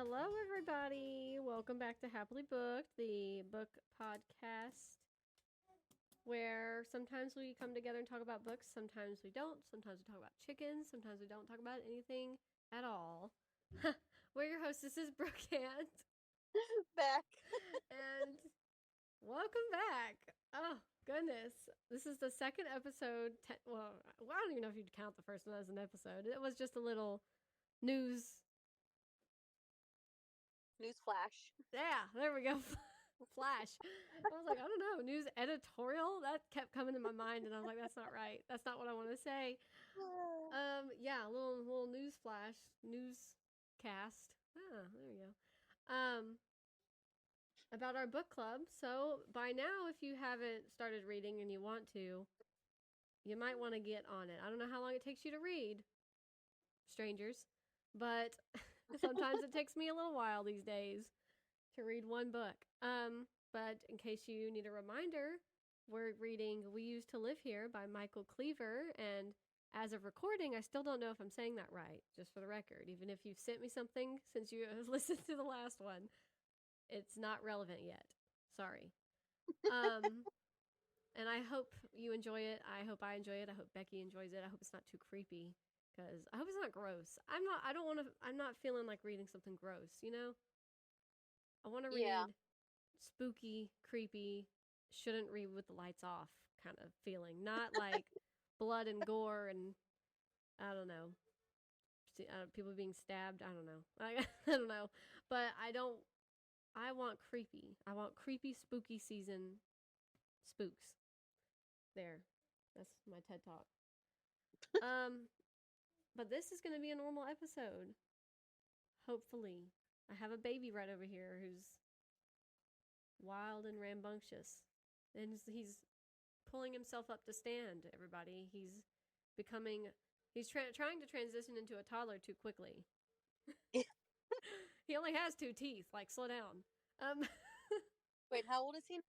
Hello, everybody. Welcome back to Happily Booked, the book podcast where sometimes we come together and talk about books, sometimes we don't. Sometimes we talk about chickens, sometimes we don't talk about anything at all. We're your hosts. This is Brooke Ant. Back. And welcome back. Oh, goodness. This is the second episode. Well, I don't even know if you'd count the first one as an episode. It was just a little news. News flash. Yeah, there we go. Flash. I was like, I don't know, news editorial? That kept coming to my mind, and I was like, that's not right. That's not what I want to say. Yeah, a little news flash, newscast. Ah, there we go. About our book club. So by now, if you haven't started reading and you want to, you might want to get on it. I don't know how long it takes you to read, strangers, but sometimes it takes me a little while these days to read one book. But in case you need a reminder, we're reading We Used to Live Here by Michael Cleaver, and as of recording, I still don't know if I'm saying that right, just for the record. Even if you've sent me something since you have listened to the last one, it's not relevant yet. Sorry. And I hope you enjoy it. I hope I enjoy it. I hope Becky enjoys it. I hope it's not too creepy, because I hope it's not gross. I'm not feeling like reading something gross, you know? I want to read spooky, creepy, shouldn't read with the lights off kind of feeling. Not like blood and gore and, I don't know, people being stabbed. I don't know. I don't know. But I want creepy. I want creepy, spooky season spooks. There. That's my TED Talk. But this is going to be a normal episode. Hopefully. I have a baby right over here who's wild and rambunctious. And he's pulling himself up to stand, everybody. He's trying to transition into a toddler too quickly. He only has 2 teeth. Like, slow down. Wait, how old is he?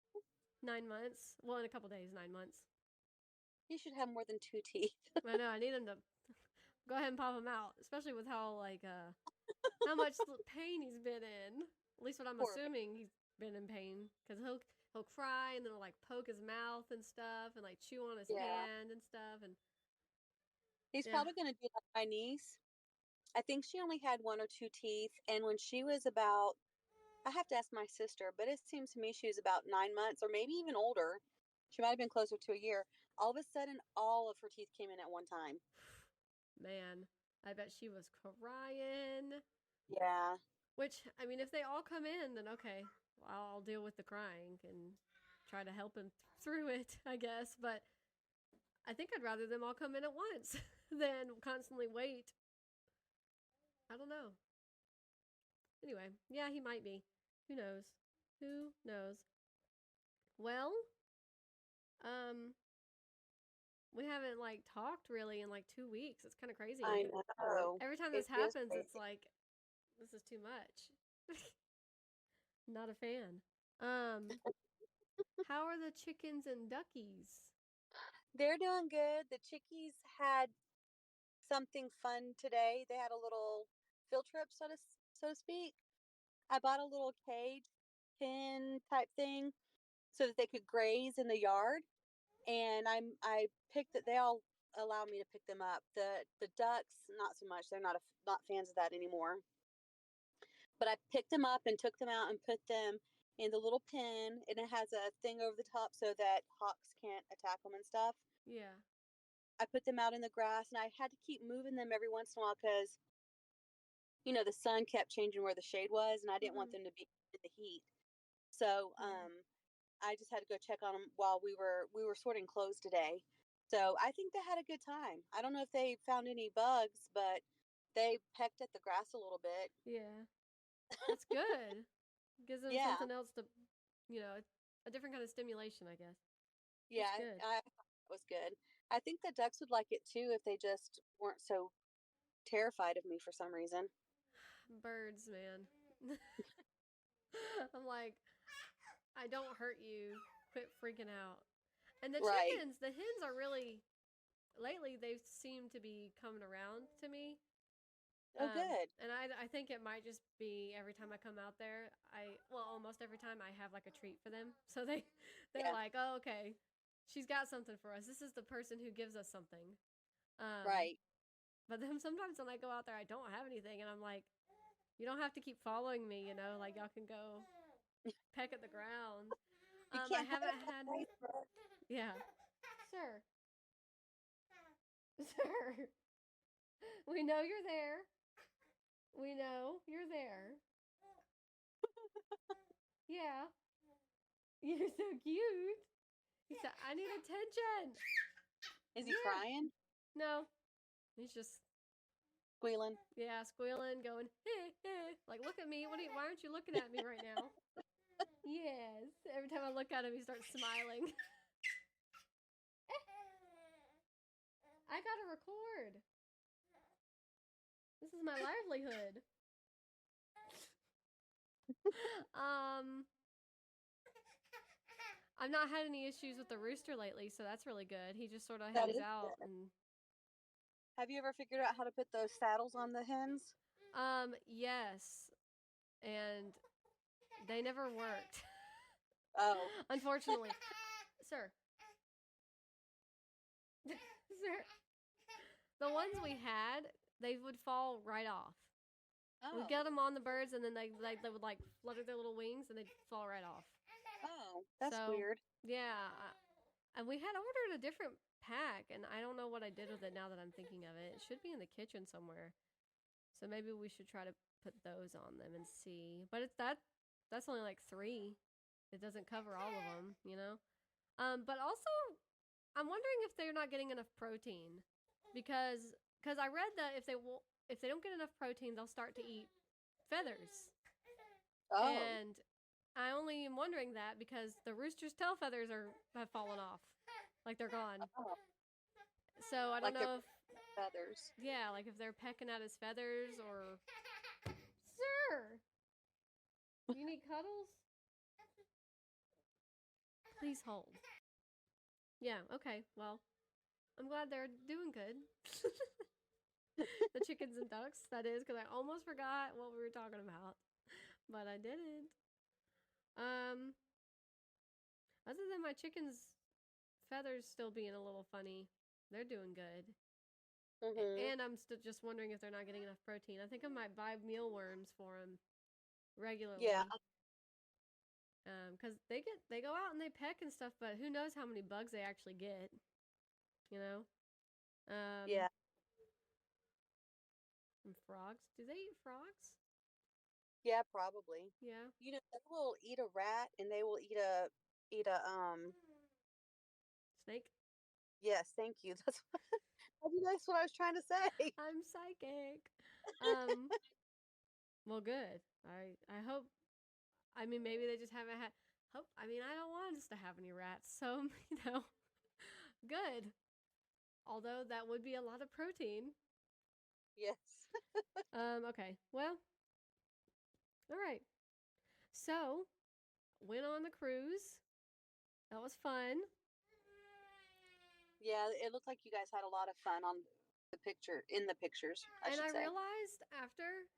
9 months. Well, in a couple days, 9 months. He should have more than 2 teeth. I know. I need him to go ahead and pop him out, especially with how how much pain he's been in. At least what I'm assuming, he's been in pain, because he'll cry and then he'll like poke his mouth and stuff and like chew on his hand and stuff. And he's probably going to be like my niece. I think she only had 1 or 2 teeth, and when she was about, I have to ask my sister, but it seems to me she was about 9 months or maybe even older. She might have been closer to a year. All of a sudden, all of her teeth came in at one time. Man, I bet she was crying. Yeah. Which, I mean, if they all come in, then okay, I'll deal with the crying and try to help him through it, I guess. But I think I'd rather them all come in at once than constantly wait. I don't know. Anyway, yeah, he might be. Who knows? Who knows? Well, we haven't like talked really in like 2 weeks. It's kind of crazy. I know. Every time this happens, it's like, this is too much. Not a fan. How are the chickens and duckies? They're doing good. The chickies had something fun today. They had a little field trip, so to speak. I bought a little cage pen type thing so that they could graze in the yard, and I picked it. They all allow me to pick them up. The ducks, not so much. They're not fans of that anymore. But I picked them up and took them out and put them in the little pen, and it has a thing over the top so that hawks can't attack them and stuff. Yeah. I put them out in the grass, and I had to keep moving them every once in a while because, you know, the sun kept changing where the shade was, and I didn't want them to be in the heat. So I just had to go check on them while we were sorting clothes today. So I think they had a good time. I don't know if they found any bugs, but they pecked at the grass a little bit. Yeah. That's good. Gives them something else to, you know, a different kind of stimulation, I guess. Yeah, I thought that was good. I think the ducks would like it too if they just weren't so terrified of me for some reason. Birds, man. I'm like, I don't hurt you. Quit freaking out. And the chickens, the hens are really, lately they seem to be coming around to me. Oh, good. And I think it might just be every time I come out there, almost every time I have like a treat for them. So they're like, oh, okay, she's got something for us. This is the person who gives us something. Right. But then sometimes when I go out there, I don't have anything, and I'm like, you don't have to keep following me, you know. Like y'all can go peck at the ground. You I can't haven't had. Yeah, sir. Sir, we know you're there. We know you're there. Yeah, you're so cute. He said, I need attention. Is he crying? No, he's just Squealing? Yeah, squealing, going, hey, hey. Like, look at me. Why aren't you looking at me right now? Yes. Every time I look at him, he starts smiling. I gotta record. This is my livelihood. I've not had any issues with the rooster lately, so that's really good. He just sort of hangs out. And have you ever figured out how to put those saddles on the hens? Yes. And they never worked. Oh. Unfortunately. Sir. Sir. The ones we had, they would fall right off. Oh. We'd get them on the birds, and then they would like flutter their little wings, and they'd fall right off. Oh, that's weird. Yeah, and we had ordered a different pack, and I don't know what I did with it now that I'm thinking of it. It should be in the kitchen somewhere, so maybe we should try to put those on them and see. But that's only like 3. It doesn't cover all of them, you know. But also, I'm wondering if they're not getting enough protein, because I read that if they don't get enough protein, they'll start to eat feathers. Oh. And I only am wondering that because the rooster's tail feathers have fallen off. Like they're gone. Oh. So I don't know if feathers. Yeah, like if they're pecking at his feathers or Sir! You need cuddles? Please hold. Yeah, okay. Well, I'm glad they're doing good. The chickens and ducks, that is, because I almost forgot what we were talking about. But I didn't. Other than my chickens' feathers still being a little funny, they're doing good. Mm-hmm. And I'm just wondering if they're not getting enough protein. I think I might buy mealworms for them regularly. Yeah. Because they go out and they peck and stuff, but who knows how many bugs they actually get, you know? Yeah. And frogs. Do they eat frogs? Yeah, probably. Yeah. You know, they will eat a rat and they will eat a snake? Yes, thank you. That's what I was trying to say. I'm psychic. Well, good. I hope. I mean, maybe they just haven't had hope. I mean, I don't want us to have any rats, so you know, good. Although that would be a lot of protein. Yes. Okay. Well. All right. So, went on the cruise. That was fun. Yeah, it looked like you guys had a lot of fun in the pictures. I realized after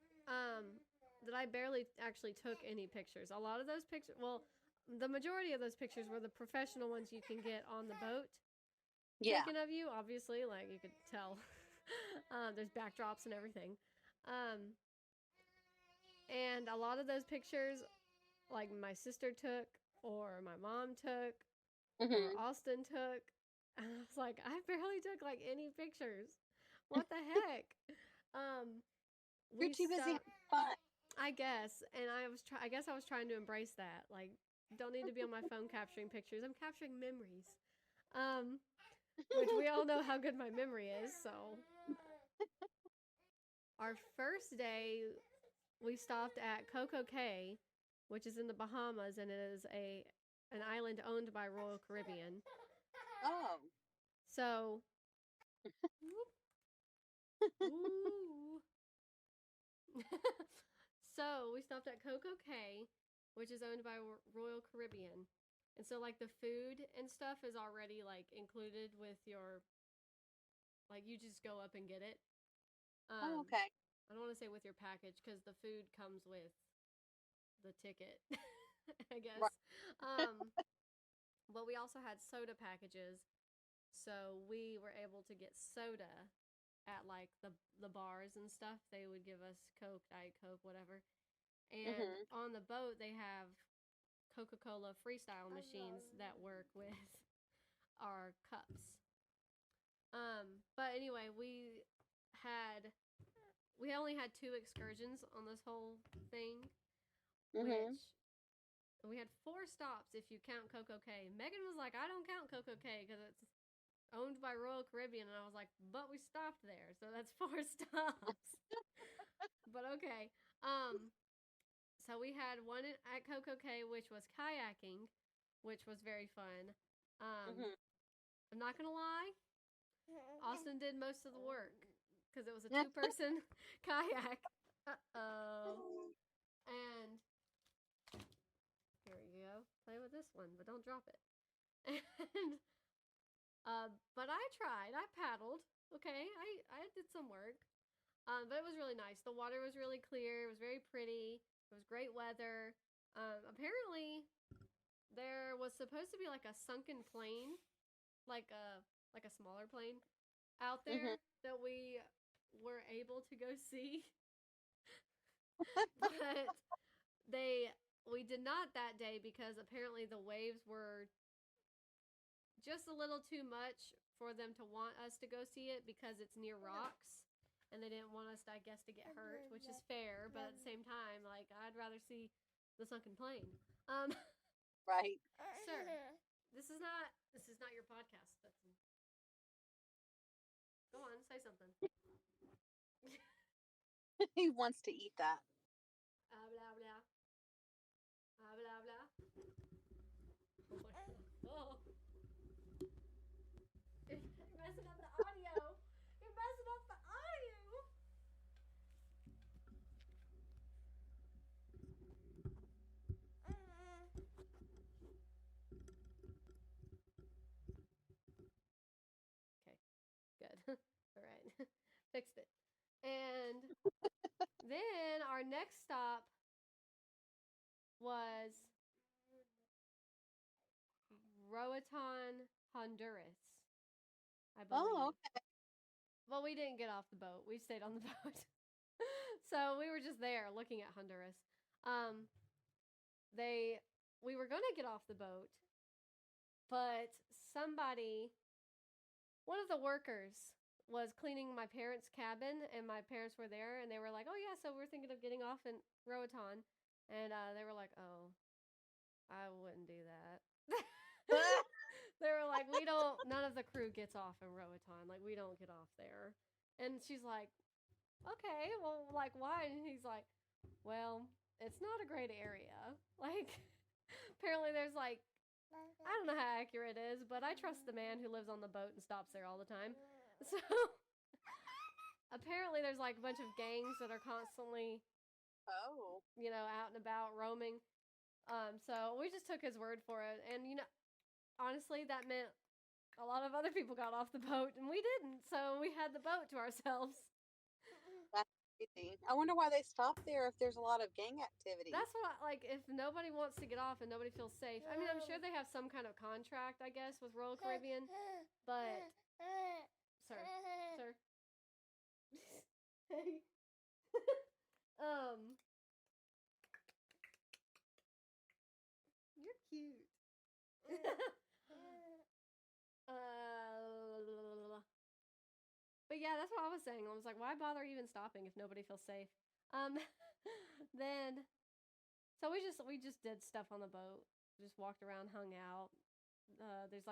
that I barely actually took any pictures. A lot of those pictures, well, the majority of those pictures were the professional ones you can get on the boat. Yeah. Taken of you, obviously, like you could tell. There's backdrops and everything. And a lot of those pictures, like my sister took, or my mom took, or Austin took. And I was like, I barely took like any pictures. What the heck? You're too busy having fun. I guess, and I guess I was trying to embrace that. Like, don't need to be on my phone capturing pictures. I'm capturing memories. Which we all know how good my memory is. So, our first day, we stopped at Coco Cay, which is in the Bahamas, and it is an island owned by Royal Caribbean. Oh. So, ooh. So, we stopped at Coco Cay, which is owned by Royal Caribbean. And so, like, the food and stuff is already, like, included with your, like, you just go up and get it. Okay. I don't want to say with your package because the food comes with the ticket, I guess. Right. But we also had soda packages, so we were able to get soda at like the bars and stuff. They would give us Coke, Diet Coke, whatever. And Mhm. on the boat, they have Coca-Cola freestyle machines that work with our cups. But anyway, we only had 2 excursions on this whole thing, Mhm. which we had 4 stops if you count Coco Cay. Megan was like, I don't count Coco Cay because it's owned by Royal Caribbean, and I was like, but we stopped there, so that's 4 stops. But okay. So we had one at Coco Cay, which was kayaking, which was very fun. Mhm. I'm not gonna lie, Austin did most of the work because it was a 2-person kayak. And here you go. Play with this one, but don't drop it. And but I tried. I paddled. Okay, I did some work. But it was really nice. The water was really clear. It was very pretty. It was great weather. Apparently, there was supposed to be like a sunken plane, like a smaller plane, out Mhm. there that we were able to go see, but we did not that day because apparently the waves were just a little too much for them to want us to go see it because it's near rocks and they didn't want us to, I guess, to get hurt, which is fair, but at the same time, like, I'd rather see the sunken plane. Right. Sir, this is not your podcast. Go on, say something. He wants to eat that. Blah blah. Blah blah. Oh my god. Oh. You're messing up the audio. You're messing up the audio. Okay, good. All right, fixed it. And then our next stop was Roatan, Honduras, I Oh, believe. okay. Well, we didn't get off the boat. We stayed on the boat. So we were just there looking at Honduras. Um, we were gonna get off the boat, but one of the workers was cleaning my parents' cabin, and my parents were there, and they were like, "Oh yeah, so we're thinking of getting off in Roatan," and they were like, "Oh, I wouldn't do that." They were like, "We don't. None of the crew gets off in Roatan. Like, we don't get off there." And she's like, "Okay, well, like, why?" And he's like, "Well, it's not a great area. Like, apparently there's like, I don't know how accurate it is, but I trust the man who lives on the boat and stops there all the time. So apparently there's like a bunch of gangs that are constantly, Oh. out and about roaming. So we just took his word for it, and honestly, that meant a lot of other people got off the boat, and we didn't. So we had the boat to ourselves. That's crazy. I wonder why they stop there if there's a lot of gang activity. That's what if nobody wants to get off and nobody feels safe. I mean, I'm sure they have some kind of contract, I guess, with Royal Caribbean, but sir, sir, hey, um, you're cute. But yeah, that's what I was saying. I was like, why bother even stopping if nobody feels safe? Um, then so we just did stuff on the boat. Just walked around, hung out. There was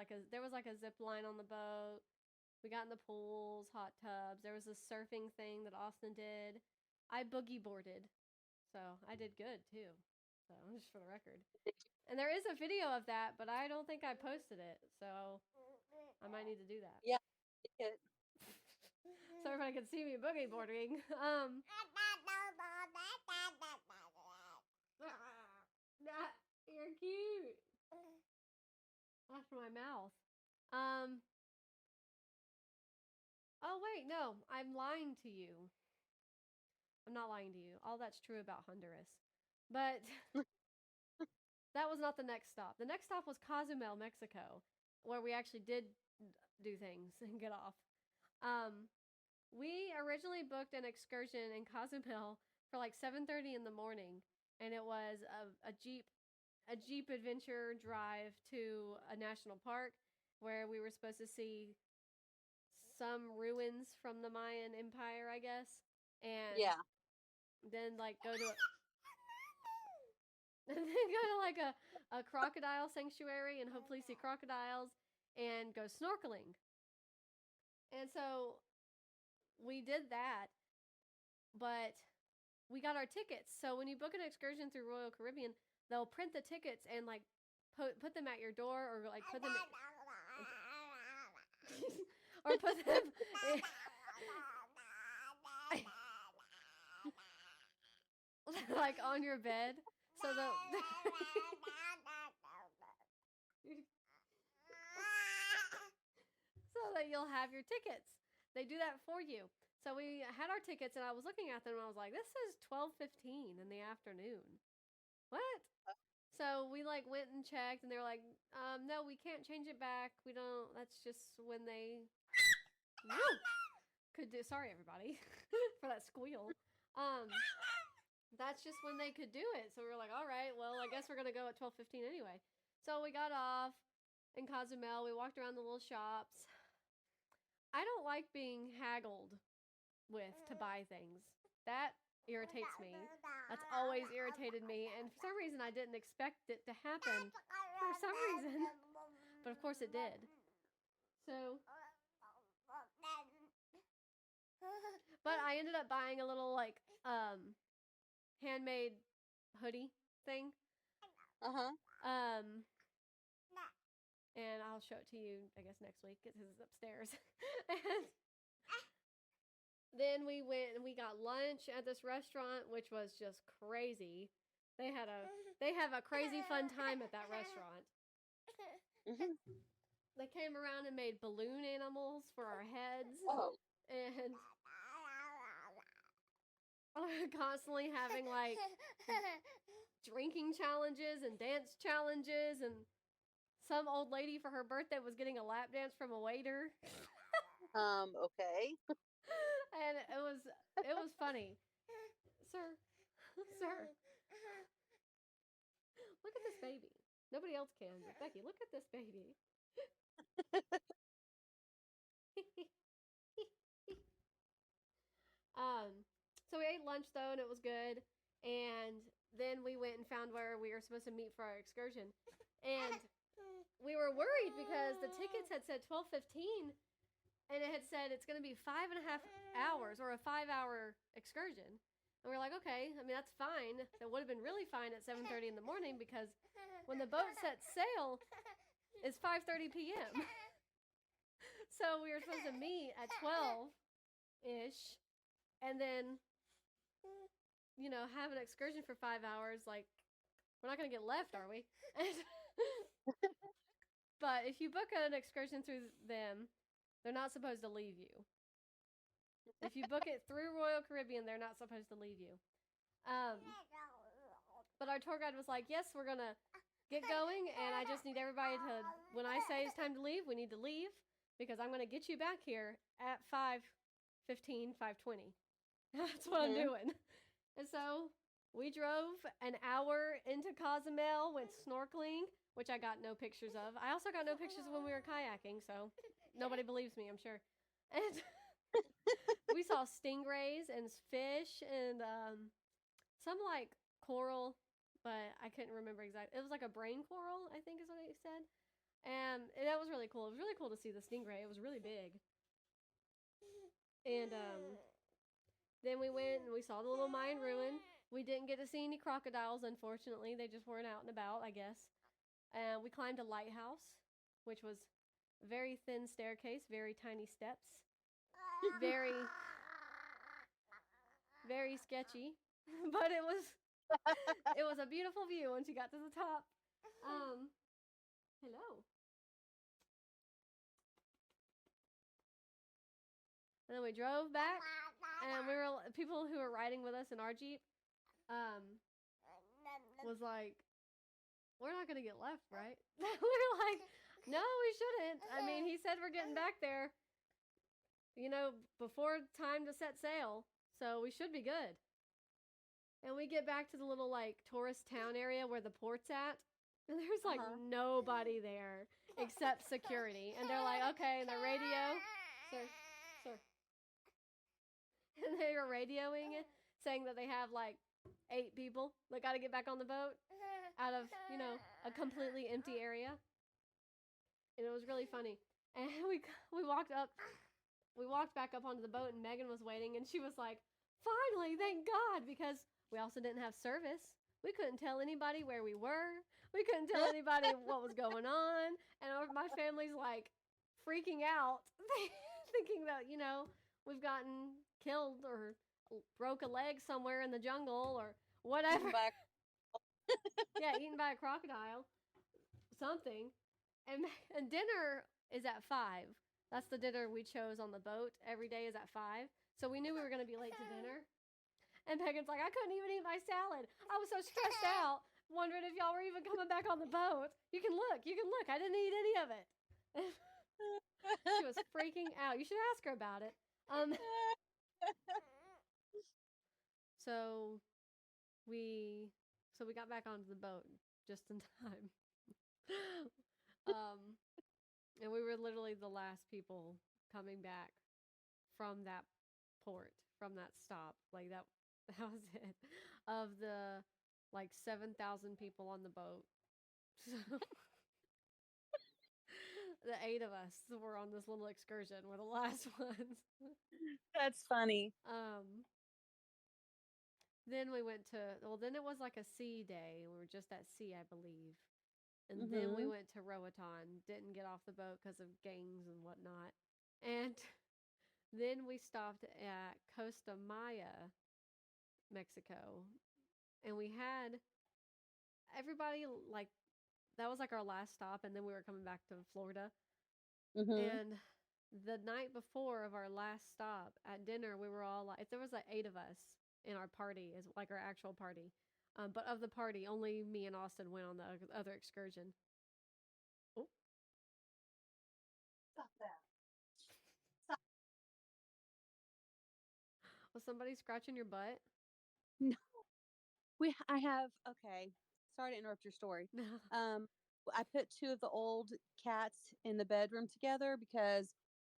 like a zip line on the boat. We got in the pools, hot tubs. There was a surfing thing that Austin did. I boogie boarded, so I did good too. So just for the record. And there is a video of that, but I don't think I posted it, so I might need to do that. Yeah. It, So everybody can see me boogie boarding. You're cute. After my mouth. Oh wait, no, I'm lying to you. I'm not lying to you. All that's true about Honduras. But that was not the next stop. The next stop was Cozumel, Mexico, where we actually did do things and get off. We originally booked an excursion in Cozumel for like 7:30 in the morning, and it was a Jeep adventure drive to a national park where we were supposed to see some ruins from the Mayan Empire, I guess, and then like go to and then go to like a crocodile sanctuary and hopefully see crocodiles and go snorkeling. And so we did that, but we got our tickets. So when you book an excursion through Royal Caribbean, they'll print the tickets and like put them at your door, or like put them or put them like on your bed, so that so that you'll have your tickets. They do that for you. So we had our tickets, and I was looking at them, and I was like, "This is 12:15 in the afternoon. What?" So we like went and checked, and they were like, "No, we can't change it back. We don't. That's just when they could do." Sorry, everybody, for that squeal. That's just when they could do it. So we were like, "All right, well, I guess we're gonna go at 12:15 anyway." So we got off in Cozumel. We walked around the little shops. I don't like being haggled with to buy things. That irritates me. That's always irritated me, and for some reason I didn't expect it to happen for some reason, but of course it did. So, but I ended up buying a little like handmade hoodie thing. And I'll show it to you, I guess, next week. This is upstairs. And then we went and we got lunch at this restaurant, which was just crazy. They have a crazy fun time at that restaurant. They came around and made balloon animals for our heads. And constantly having like drinking challenges and dance challenges, and some old lady for her birthday was getting a lap dance from a waiter. Okay. And it was funny. Sir. Look at this baby. Nobody else can, but Becky, look at this baby. So we ate lunch though, and it was good. And then we went and found where we were supposed to meet for our excursion. And we were worried because the tickets had said 12:15, and it had said it's going to be 5.5 hours or a 5-hour excursion. And we were like, okay, I mean, that's fine. That would have been really fine at 7:30 in the morning, because when the boat sets sail, it's 5:30 p.m. So we were supposed to meet at 12-ish, and then, you know, have an excursion for 5 hours. Like, we're not going to get left, are we? But if you book an excursion through them, they're not supposed to leave you. If you book it through Royal Caribbean, they're not supposed to leave you. But our tour guide was like, yes, we're going to get going, and I just need everybody to, when I say it's time to leave, we need to leave, because I'm going to get you back here at 5:15, 5:20. That's what I'm doing. And so we drove an hour into Cozumel, went snorkeling, which I got no pictures of. I also got no pictures of when we were kayaking, so nobody believes me, I'm sure. And we saw stingrays and fish and some like coral, but I couldn't remember exactly. It was like a brain coral, I think is what it said. And that was really cool. It was really cool to see the stingray. It was really big. And then we went and we saw the little Mayan ruin. We didn't get to see any crocodiles, unfortunately. They just weren't out and about, I guess. We climbed a lighthouse, which was a very thin staircase, very tiny steps. Very, very sketchy. But it was a beautiful view once you got to the top. Hello. And then we drove back And we were people who were riding with us in our Jeep was like, we're not gonna get left, right? We were like, no, we shouldn't. I mean, he said we're getting back there, before time to set sail, so we should be good. And we get back to the little like tourist town area where the port's at, and there's like nobody there except security. And they're like, okay, and the radio, sir. And they were radioing it, saying that they have like 8 people that got to get back on the boat out of, a completely empty area. And it was really funny. And we walked back up onto the boat, and Megan was waiting, and she was like, finally, thank God, because we also didn't have service. We couldn't tell anybody where we were. We couldn't tell anybody what was going on. And my family's like freaking out, thinking that, we've gotten killed or broke a leg somewhere in the jungle or whatever. Yeah, eaten by a crocodile. Something. And dinner is at 5. That's the dinner we chose on the boat. Every day is at 5. So we knew we were going to be late to dinner. And Megan's like, I couldn't even eat my salad. I was so stressed out, wondering if y'all were even coming back on the boat. You can look. I didn't eat any of it. She was freaking out. You should ask her about it. So we got back onto the boat just in time. And we were literally the last people coming back from that port, from that stop. Like that was it. Of the 7,000 people on the boat. So the 8 of us were on this little excursion. We're the last ones. That's funny. Then we went then it was like a sea day. We were just at sea, I believe. And then we went to Roatan. Didn't get off the boat because of gangs and whatnot. And then we stopped at Costa Maya, Mexico. And we had everybody, that was our last stop. And then we were coming back to Florida. And the night before of our last stop at dinner, we were all there was 8 of us in our party, is our actual party. But of the party, only me and Austin went on the other excursion. Oh. Stop that. Stop. Was somebody scratching your butt? No. I have, okay. Sorry to interrupt your story. I put 2 of the old cats in the bedroom together because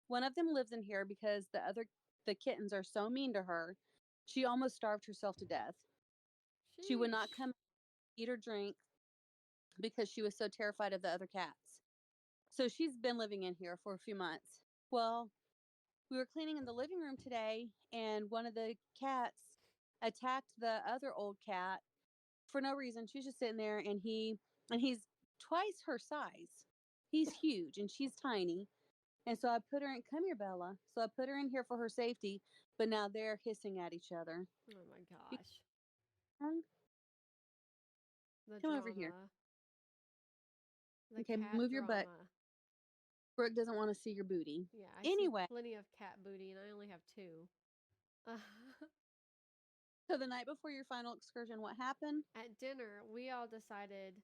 one of them lives in here because the kittens are so mean to her. She almost starved herself to death. Sheesh. She would not come eat or drink because she was so terrified of the other cats. So she's been living in here for a few months. Well, we were cleaning in the living room today, and one of the cats attacked the other old cat for no reason. She's just sitting there, and he's twice her size. He's huge, and she's tiny. And so I put her in, come here, Bella. So I put her in here for her safety, but now they're hissing at each other. Oh my gosh. Come over here. Okay, move your butt. Brooke doesn't want to see your booty. Yeah, I see plenty of cat booty, and I only have 2. So the night before your final excursion, what happened? At dinner, we all decided,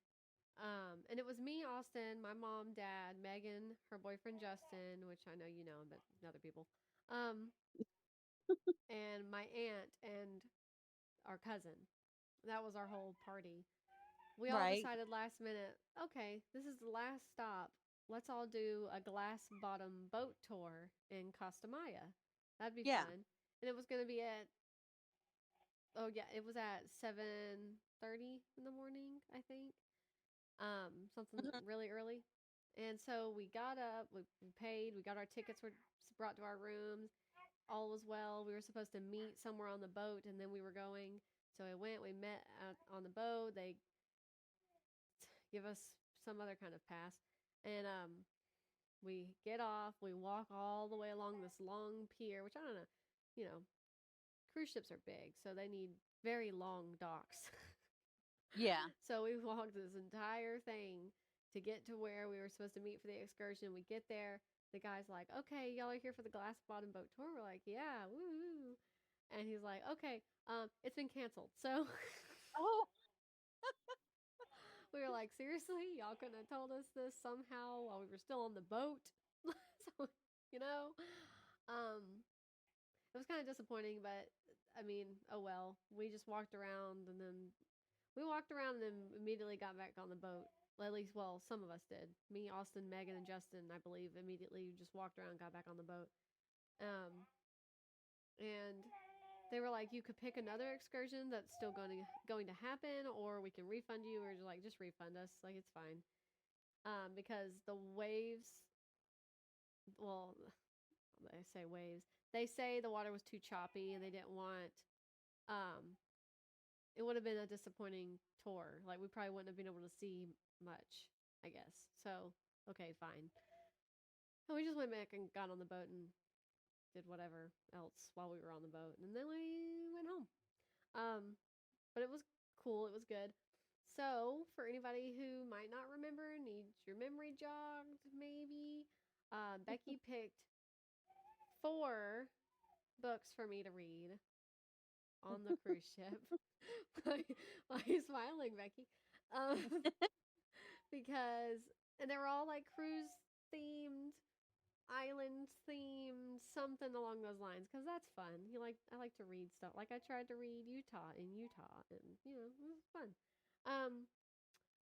and it was me, Austin, my mom, dad, Megan, her boyfriend Justin, which I know you know, but other people, and my aunt and our cousin. That was our whole party. We all decided last minute, okay, this is the last stop. Let's all do a glass bottom boat tour in Costa Maya. That'd be fun. And it was going to be at, it was at 7:30 in the morning, I think. Something really early. And so we got up, we paid, we got our tickets, were brought to our rooms. All was well. We were supposed to meet somewhere on the boat, and then we were going. So we met on the boat. They give us some other kind of pass. And we get off. We walk all the way along this long pier, which I don't know, cruise ships are big, so they need very long docks. Yeah. So we walked this entire thing to get to where we were supposed to meet for the excursion. We get there, the guy's like, okay, y'all are here for the glass bottom boat tour. We're like, yeah, woo. And he's like, okay, it's been canceled. So Oh, we were like, seriously, y'all couldn't have told us this somehow while we were still on the boat. So, you know, it was kind of disappointing, but I mean, oh well. We just walked around and then immediately got back on the boat. At least, well, some of us did. Me, Austin, Megan, and Justin, I believe, immediately just walked around, got back on the boat. And they were like, you could pick another excursion that's still going to happen, or we can refund you, or just refund us. Like, it's fine. Because the waves, well, they say waves. They say the water was too choppy, and they didn't want. It would have been a disappointing tour. Like, we probably wouldn't have been able to see much, I guess. So, okay, fine. And we just went back and got on the boat and did whatever else while we were on the boat, and then we went home. But it was cool. It was good. So, for anybody who might not remember, needs your memory jogged, maybe, Becky picked 4 books for me to read on the cruise ship. Why are you smiling, Becky? Because, and they were all like cruise themed, island themed, something along those lines. Because that's fun. I like to read stuff. Like I tried to read Utah, and it was fun.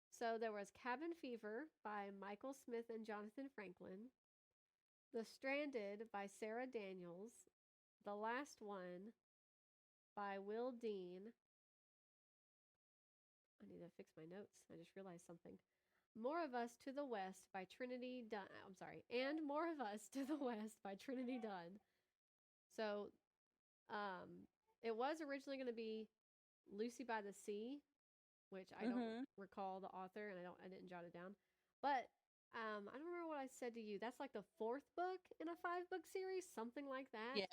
So there was Cabin Fever by Michael Smith and Jonathan Franklin, The Stranded by Sarah Daniels, The Last One by Will Dean. I need to fix my notes. I just realized something. More of Us to the West by Trinity Dunn. I'm sorry. And More of Us to the West by Trinity Dunn. So, it was originally going to be Lucy by the Sea, which I don't recall the author, and I didn't jot it down. But I don't remember what I said to you. That's like the 4th book in a 5-book series, something like that. Yeah.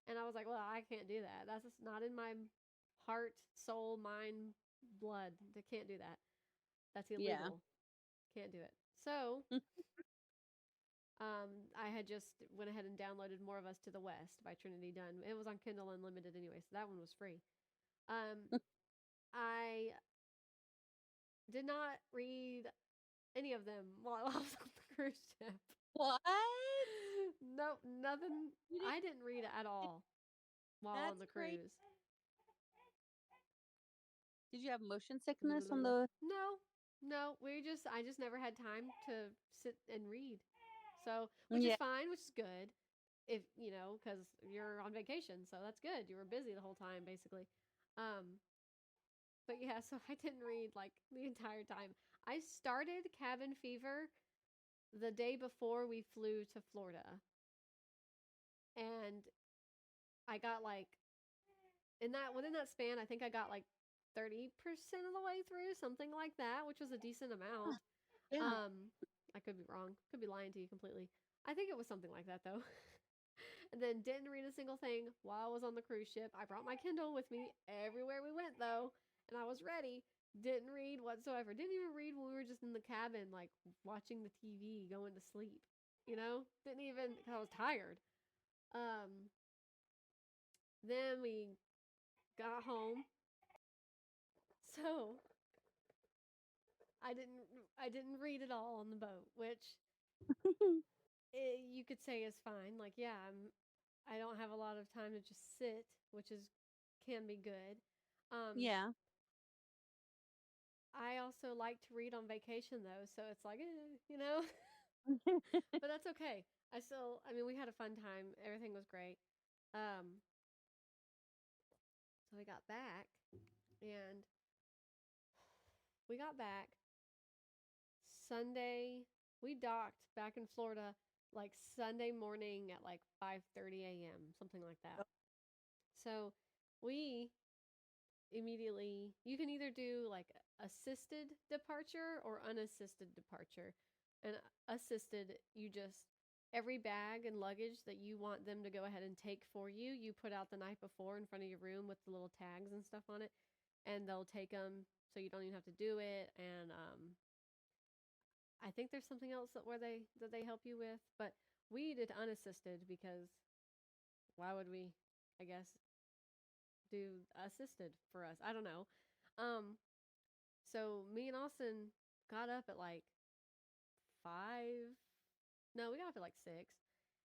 And I was like, well, I can't do that. That's just not in my heart, soul, mind, blood. They can't do that. That's illegal. Yeah. Can't do it. So, I had just went ahead and downloaded More of Us to the West by Trinity Dunn. It was on Kindle Unlimited anyway, so that one was free. I did not read any of them while I was on the cruise ship. What? No, nothing. I didn't read at all while on the cruise. Great. Did you have motion sickness on the? No. I just never had time to sit and read. So, which is fine, which is good. If, because you're on vacation, so that's good. You were busy the whole time, basically. But yeah, so I didn't read like the entire time. I started Cabin Fever the day before we flew to Florida. And I got like, within that span, I think I got like 30% of the way through, something like that, which was a decent amount. Yeah. I could be wrong. Could be lying to you completely. I think it was something like that, though. And then didn't read a single thing while I was on the cruise ship. I brought my Kindle with me everywhere we went, though, and I was ready. Didn't read whatsoever. Didn't even read when we were just in the cabin, like, watching the TV, going to sleep. Didn't even, because I was tired. Then we got home. So I didn't read it all on the boat, which you could say is fine. Like, yeah, I don't have a lot of time to just sit, which can be good. Yeah. I also like to read on vacation though, so it's like, but that's okay. We had a fun time. Everything was great. So we got back, and we got back Sunday. We docked back in Florida like Sunday morning at like 5:30 a.m., something like that. So we immediately, you can either do like assisted departure or unassisted departure. And assisted, every bag and luggage that you want them to go ahead and take for you, you put out the night before in front of your room with the little tags and stuff on it, and they'll take them so you don't even have to do it. And I think there's something else that they help you with, but we did unassisted because why would we, I guess, do assisted for us? I don't know. Um, so me and Austin got up at like 5. No, we got up at like 6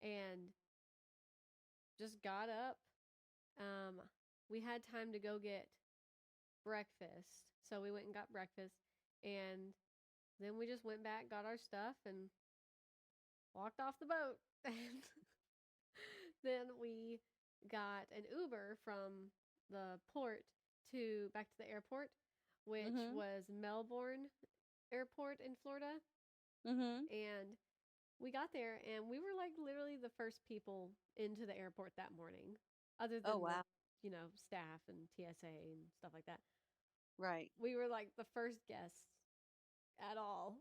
and just got up. Um, we had time to go get breakfast. So we went and got breakfast and then we just went back, got our stuff and walked off the boat. And then we got an Uber from the port to back to the airport, which Mhm. was Melbourne Airport in Florida. Mhm. And we got there and we were like literally the first people into the airport that morning, other Oh than the, wow. staff and TSA and stuff like that. Right. We were like the first guests at all.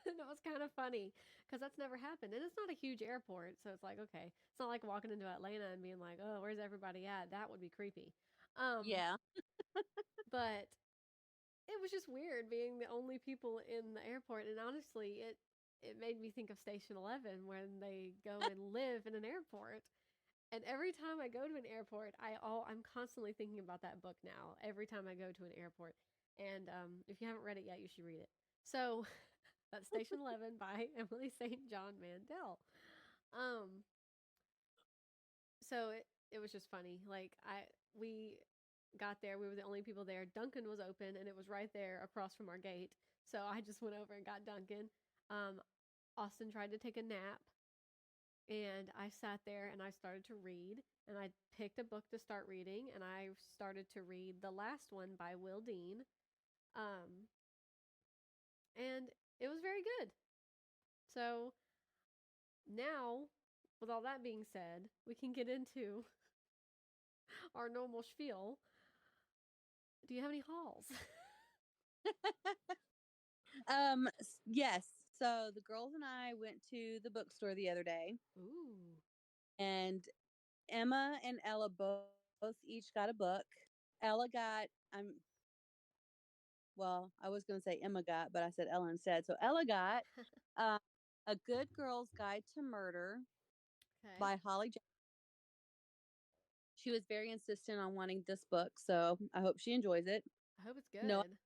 And it was kind of funny because that's never happened. And it's not a huge airport. So it's like, okay, it's not like walking into Atlanta and being like, oh, where's everybody at? That would be creepy. Yeah. But it was just weird being the only people in the airport. And honestly, it made me think of Station 11 when they go and live in an airport. And every time I go to an airport, I'm constantly thinking about that book now. Every time I go to an airport, and if you haven't read it yet, you should read it. So that's Station 11 by Emily St. John Mandel. Um, so it was just funny. Like we got there, we were the only people there. Duncan was open, and it was right there across from our gate. So I just went over and got Duncan. Um, Austin tried to take a nap, and I sat there and I started to read. And I picked a book to start reading, and I started to read the last one by Will Dean. Um, and it was very good. So now, with all that being said, we can get into our normal spiel. Do you have any hauls? Yes. So the girls and I went to the bookstore the other day, Ooh. and Emma and Ella both each got a book. Ella got well, I was going to say Emma got, but I said Ella instead. So Ella got uh, A Good Girl's Guide to Murder Okay. by Holly. She was very insistent on wanting this book, so I hope she enjoys it. I hope it's No, good.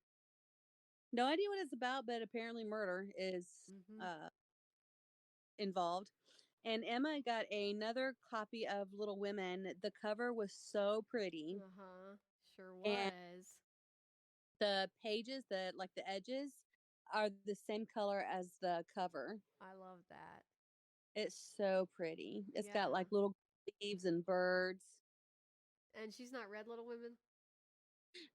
no idea what it's about, but apparently murder is Mm-hmm. uh, involved. And Emma got another copy of Little Women. The cover was so pretty, Uh-huh. Sure and was. the pages, the edges, are the same color as the cover. I love that. It's so pretty. It's got Yeah. like little leaves and birds. And she's not read Little Women?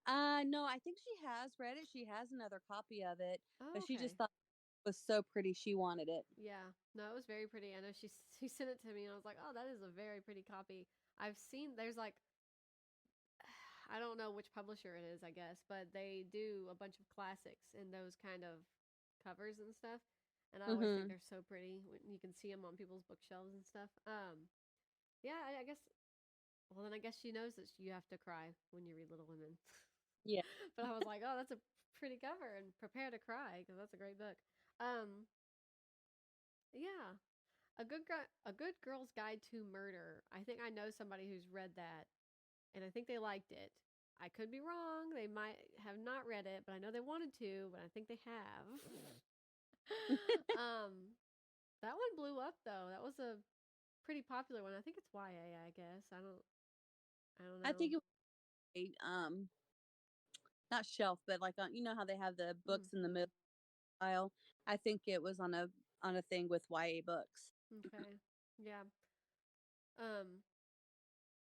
No, I think she has read it. She has another copy of it, but Oh, she okay. just thought it was so pretty she wanted it. Yeah. No, it was very pretty. I know she sent it to me and I was like, "Oh, that is a very pretty copy." I've seen there's like I don't know which publisher it is, I guess, but they do a bunch of classics in those kind of covers and stuff. And I always think Mhm. they're so pretty when you can see them on people's bookshelves and stuff. Yeah, I guess. Well, then I guess she knows that you have to cry when you read Little Women. Yeah. But I was like, oh, that's a pretty cover, and prepare to cry because that's a great book. Um, yeah, a good girl's guide to murder. I think I know somebody who's read that, and I think they liked it. I could be wrong. They might have not read it, but I know they wanted to, but I think they have. um, that one blew up though. That was a pretty popular one. I think it's YA, I guess. I don't I know. think it was not shelf, but like on, you know how they have the books in the Mm-hmm. middle aisle. I think it was on a thing with YA books. Okay. Yeah. Um,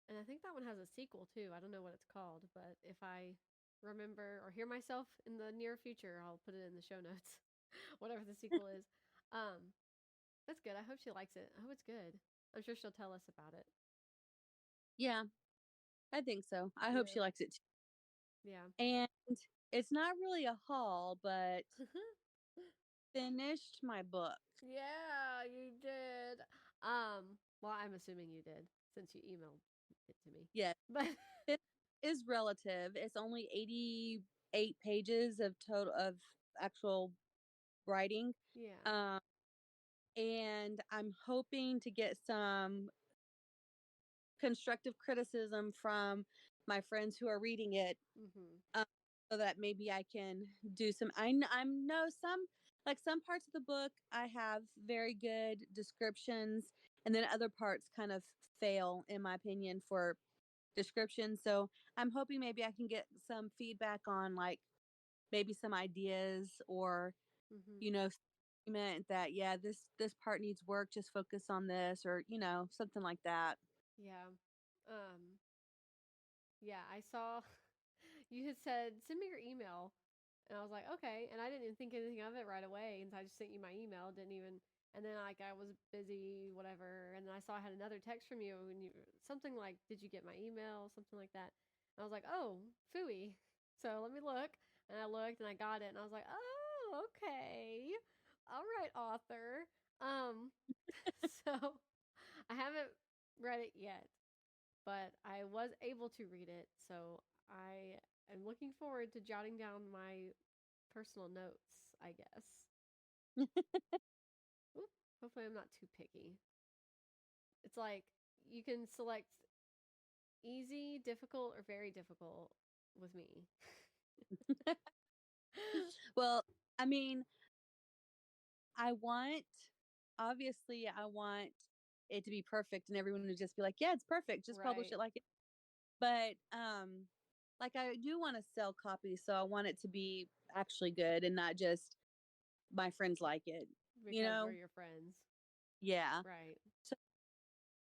and I think that one has a sequel too. I don't know what it's called, but if I remember or hear myself in the near future, I'll put it in the show notes. Whatever the sequel is. Um, that's good. I hope she likes it. I hope it's good. I'm sure she'll tell us about it. Yeah, I think so. I hope Yeah. she likes it too. Yeah. And it's not really a haul, but finished my book. Yeah, you did. Well, I'm assuming you did since you emailed it to me. Yes, But it is relative. It's only 88 pages of total of actual writing. yeah. Um, and I'm hoping to get some constructive criticism from my friends who are reading it, Mm-hmm. um, so that maybe I can do some. I'm know some, like, some parts of the book I have very good descriptions, and then other parts kind of fail, in my opinion, for description. So I'm hoping maybe I can get some feedback on, like, maybe some ideas, or Mm-hmm. you know meant that, yeah, this part needs work, just focus on this, or something like that. Yeah. Um, yeah, I saw you had said send me your email, and I was like, okay, and I didn't even think anything of it right away, and so I just sent you my email. Didn't even, and then like I was busy, whatever, and then I saw I had another text from you, and you something like, did you get my email, something like that. And I was like, oh, phooey. So let me look, and I looked, and I got it, and I was like, oh, okay, all right, author. Um, so I haven't read it yet, but I was able to read it, so I am looking forward to jotting down my personal notes, I guess. Oop, hopefully, I'm not too picky. It's like you can select easy, difficult, or very difficult with me. Well, I mean, I want, obviously, I want it to be perfect and everyone to just be like, yeah, it's perfect. Just publish Right. it like it. But like, I do want to sell copies, so I want it to be actually good and not just my friends like it. You Because we're know? your friends. Yeah. Right. So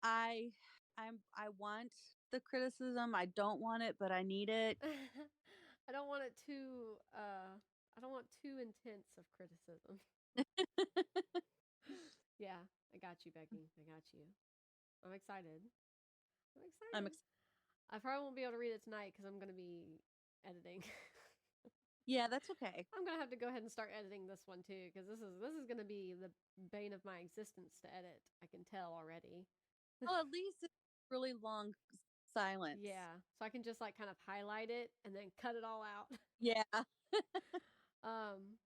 I I want the criticism. I don't want it, but I need it. I don't want it too I don't want too intense of criticism. Yeah, I got you, Becky. I got you. I'm excited. I'm I'm excited. ex- I probably won't be able to read it tonight because I'm going to be editing. yeah, that's okay. I'm going to have to go ahead and start editing this one too because this is going to be the bane of my existence to edit. I can tell already. Well, at least it's really long silence. Yeah, so I can just like kind of highlight it and then cut it all out. Yeah. um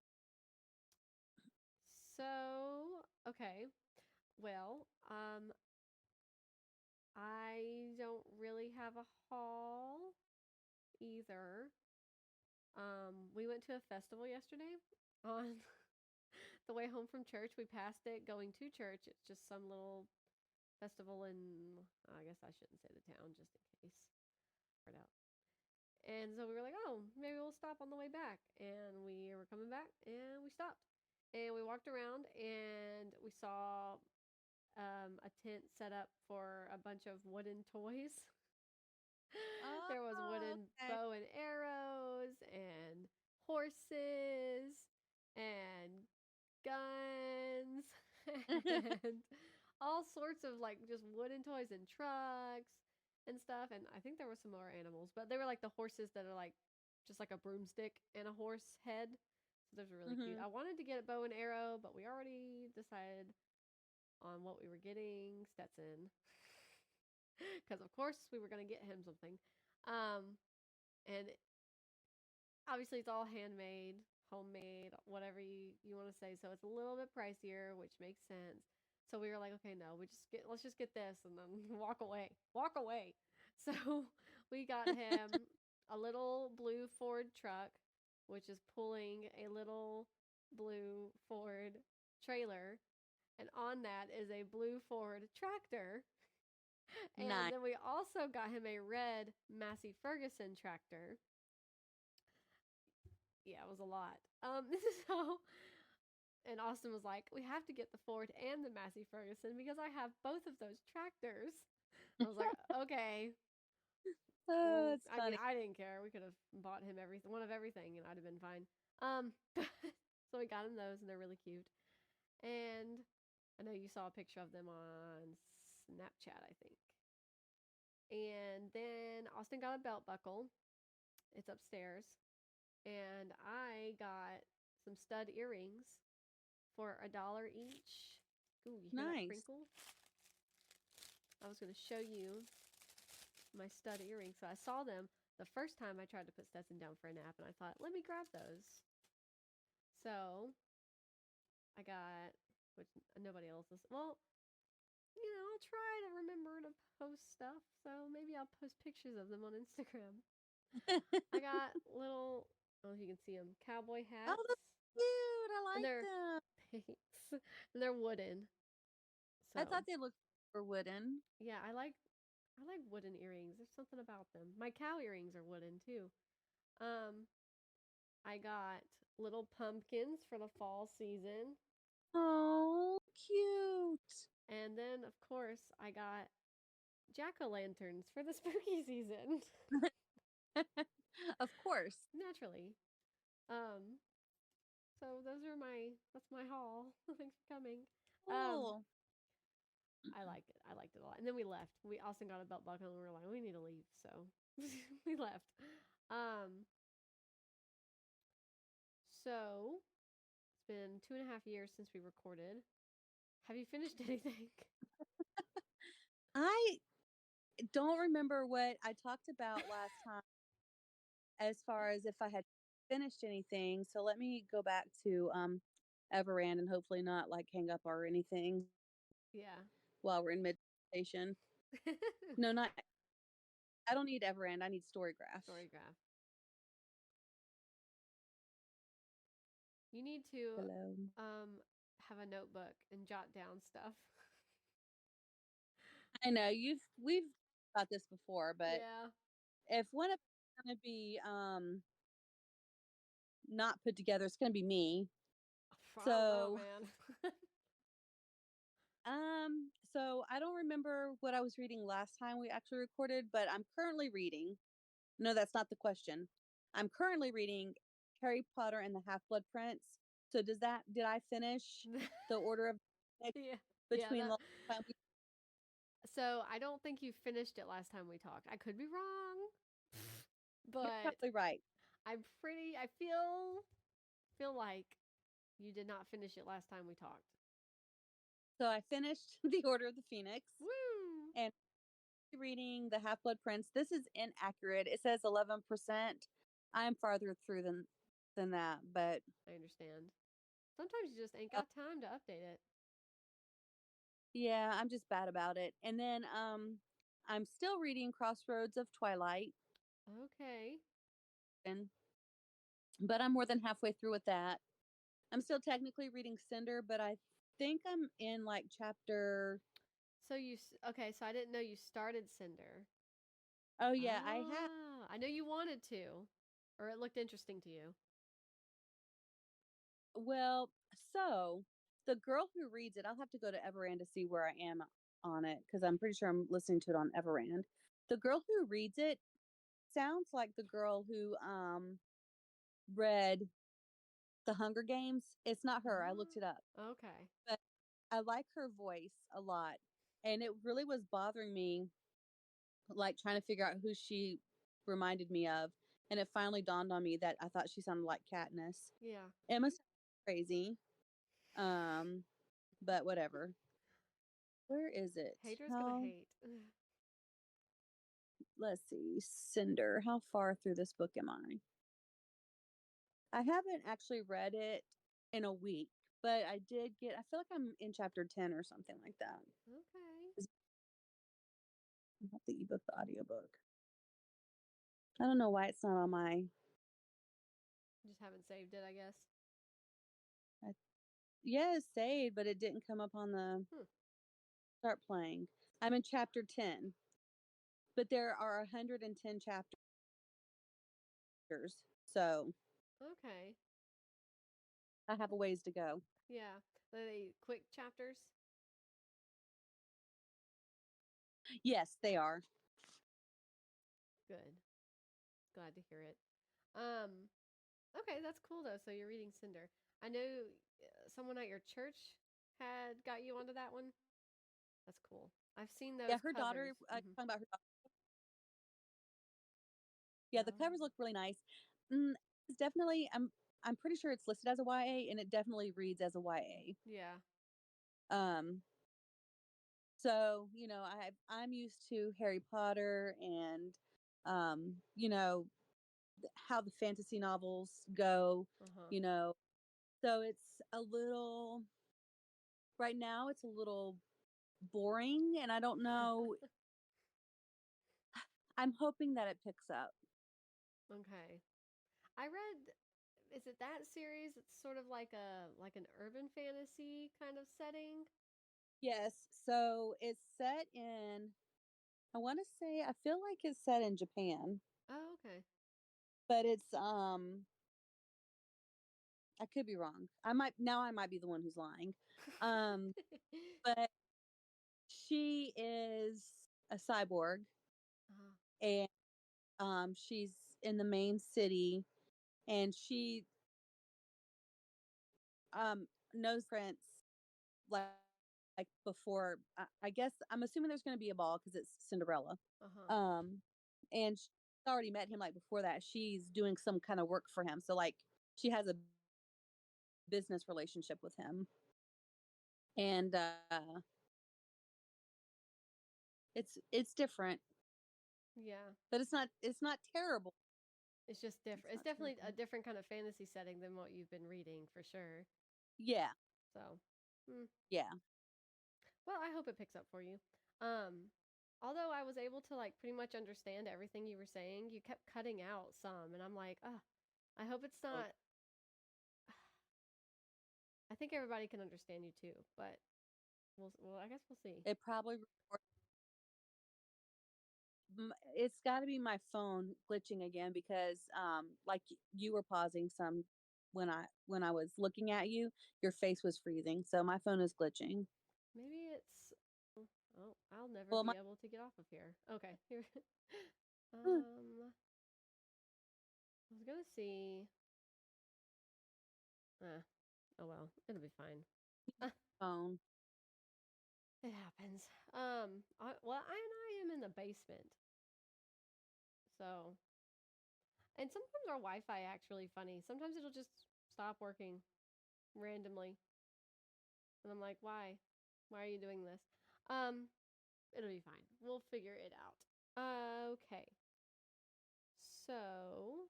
so okay. Well, I don't really have a haul either. We went to a festival yesterday on the way home from church. We passed it going to church. It's just some little festival in, I guess I shouldn't say the town just in case. Right out. And so we were like, oh, maybe we'll stop on the way back. And we were coming back and we stopped. And we walked around and we saw a tent set up for a bunch of wooden toys. There was Oh, wooden okay. bow and arrows and horses and guns and all sorts of like just wooden toys and trucks and stuff. And I think there were some more animals, but they were like the horses that are like just like a broomstick and a horse head. So those were really cute. Mhm. I wanted to get a bow and arrow, but we already decided on what we were getting Stetson. Because of course we were going to get him something. And obviously it's all handmade, homemade, whatever you want to say. So it's a little bit pricier, which makes sense. So we were like, okay, no, let's just get this and then walk away. Walk away. So we got him a little blue Ford truck, which is pulling a little blue Ford trailer. And on that is a blue Ford tractor. And Nice. then we also got him a red Massey Ferguson tractor. Yeah, it was a lot. So and Austin was like, "We have to get the Ford and the Massey Ferguson because I have both of those tractors." I was like, "Okay." Oh, Well, it's I mean, funny. I didn't care. We could have bought him everything, one of everything, and I'd have been fine. So we got him those, and they're really cute. And I know you saw a picture of them on Snapchat, I think. And then Austin got a belt buckle. It's upstairs. And I got some stud earrings for $1 each. Ooh, you hear that Nice. crinkle? I was going to show you my stud earrings. So I saw them the first time I tried to put Stetson down for a nap, and I thought, let me grab those. So I got which nobody else is. Well, I'll try to remember to post stuff. So maybe I'll post pictures of them on Instagram. I got little, I don't know if you can see them, cowboy Oh, hats. that's cute. I And like they're, them. thanks. And they're wooden. So, I thought they looked super wooden. yeah, I like wooden earrings. There's something about them. My cow earrings are wooden too. Um, I got little pumpkins for the fall season. Oh, cute. And then, of course, I got jack o' lanterns for the spooky season. Of course. Naturally. Um, so that's my haul. Thanks for coming. Um, Cool. I liked it. I liked it a lot. And then we left. We also got a belt buckle and we were like, we need to leave. So we left. Um, so it's been 2.5 years since we recorded. Have you finished anything? I don't remember what I talked about last time as far as if I had finished anything. So let me go back to Everand and hopefully not like hang up or anything Yeah. while we're in mid station. No, not I don't need Everand. I need Storygraph. Storygraph. You need to Hello. have a notebook and jot down stuff. I know we've about this before, but Yeah. if one of it's gonna be not put together, it's gonna be me. I don't know, So man. so I don't remember what I was reading last time we actually recorded, but I'm currently reading. No, that's not the question. I'm currently reading Harry Potter and the Half-Blood Prince. So did I finish the order of Yeah. Yeah, between that the time we so I don't think you finished it last time we talked. I could be wrong, You're but probably right. I feel like you did not finish it last time we talked. So I finished The Order of the Phoenix Woo! and reading The Half-Blood Prince. This is inaccurate. It says 11%. I'm farther through than that, but I understand. Sometimes you just ain't got time to update it. yeah, I'm just bad about it. And then I'm still reading Crossroads of Twilight, Okay. and but I'm more than halfway through with that. I'm still technically reading Cinder, but I think I'm in like chapter. So okay, so I didn't know you started Cinder. Oh yeah, I have. Ah, I know you wanted to, or it looked interesting to you. Well, so the girl who reads it, I'll have to go to Everand to see where I am on it because I'm pretty sure I'm listening to it on Everand. The girl who reads it sounds like the girl who read The Hunger Games. It's not her. I looked it up. Ah, okay. But I like her voice a lot. And it really was bothering me, like trying to figure out who she reminded me of. And it finally dawned on me that I thought she sounded like Katniss. Yeah. Emma sounds crazy. Um, but whatever. Where is it? Hater's gonna How hate. let's see. Cinder. How far through this book am I? I haven't actually read it in a week, but I did get I feel like I'm in chapter 10 or something like that. Okay. Not the ebook, the audiobook. I don't know why it's not on my Just haven't saved it, I guess. yeah, it's saved, but it didn't come up on the Hmm. start playing. I'm in chapter 10, but there are 110 chapters. So Okay. I have a ways to go. Yeah. Are they quick chapters? Yes, they are. Good. Glad to hear it. Um, okay, that's cool though. So you're reading Cinder. I know someone at your church had got you onto that one. That's cool. I've seen Yeah, those her daughter, covers. talking about her daughter. Yeah, the Oh, covers look really nice. It's definitely I'm pretty sure it's listed as a YA and it definitely reads as a YA. yeah. Um so, I'm used to Harry Potter and how the fantasy novels go, Uh huh. you know. So it's a little right now it's a little boring, and I don't know. I'm hoping that it picks up. Okay. I read, is it that series? It's sort of like an urban fantasy kind of setting. Yes, so it's set in, I want to say, I feel like it's set in Japan, Oh, okay. but it's I could be wrong. I might be the one who's lying. Um but she is a cyborg, uh, and she's in the main city, and she knows Prince, like like before. I guess I'm assuming there's going to be a ball because it's Cinderella. uh-huh. Um and she's already met him, like before that she's doing some kind of work for him. So like she has a business relationship with him. And it's different, Yeah. but it's not terrible. It's just It's different. It's not definitely a terrible. different kind of fantasy setting than what you've been reading for sure. Yeah. So, mm. Yeah. Well, I hope it picks up for you. Um, although I was able to like pretty much understand everything you were saying, you kept cutting out some, and I'm like, ah, I hope it's Oh, not. I think everybody can understand you too, but well, I guess we'll see. it probably it's got to be my phone glitching again, because like you were pausing some when I was looking at you, your face was freezing, so my phone is glitching. Maybe it's. Oh, I'll never Well, be my able to get off of here. Okay, here. uh, I was gonna see. Uh, oh well, it'll be fine. phone. It happens. Well, I am in the basement, so and sometimes our Wi-Fi acts really funny. Sometimes it'll just stop working randomly, and I'm like, why? Why are you doing this? Um, it'll be fine. We'll figure it out. Okay. So,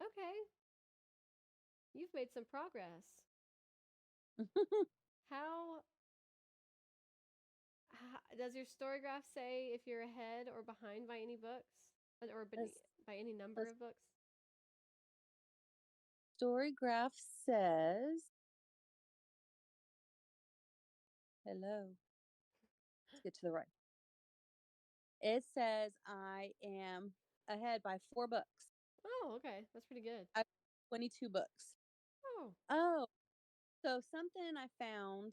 okay, you've made some progress. How, does your storygraph say if you're ahead or behind by any books, or This, by any number this of books? story graph says, hello. Let's get to the right. It says I am ahead by 4 books. Oh, okay, that's pretty good. I 22 books. Oh, Oh, so something I found.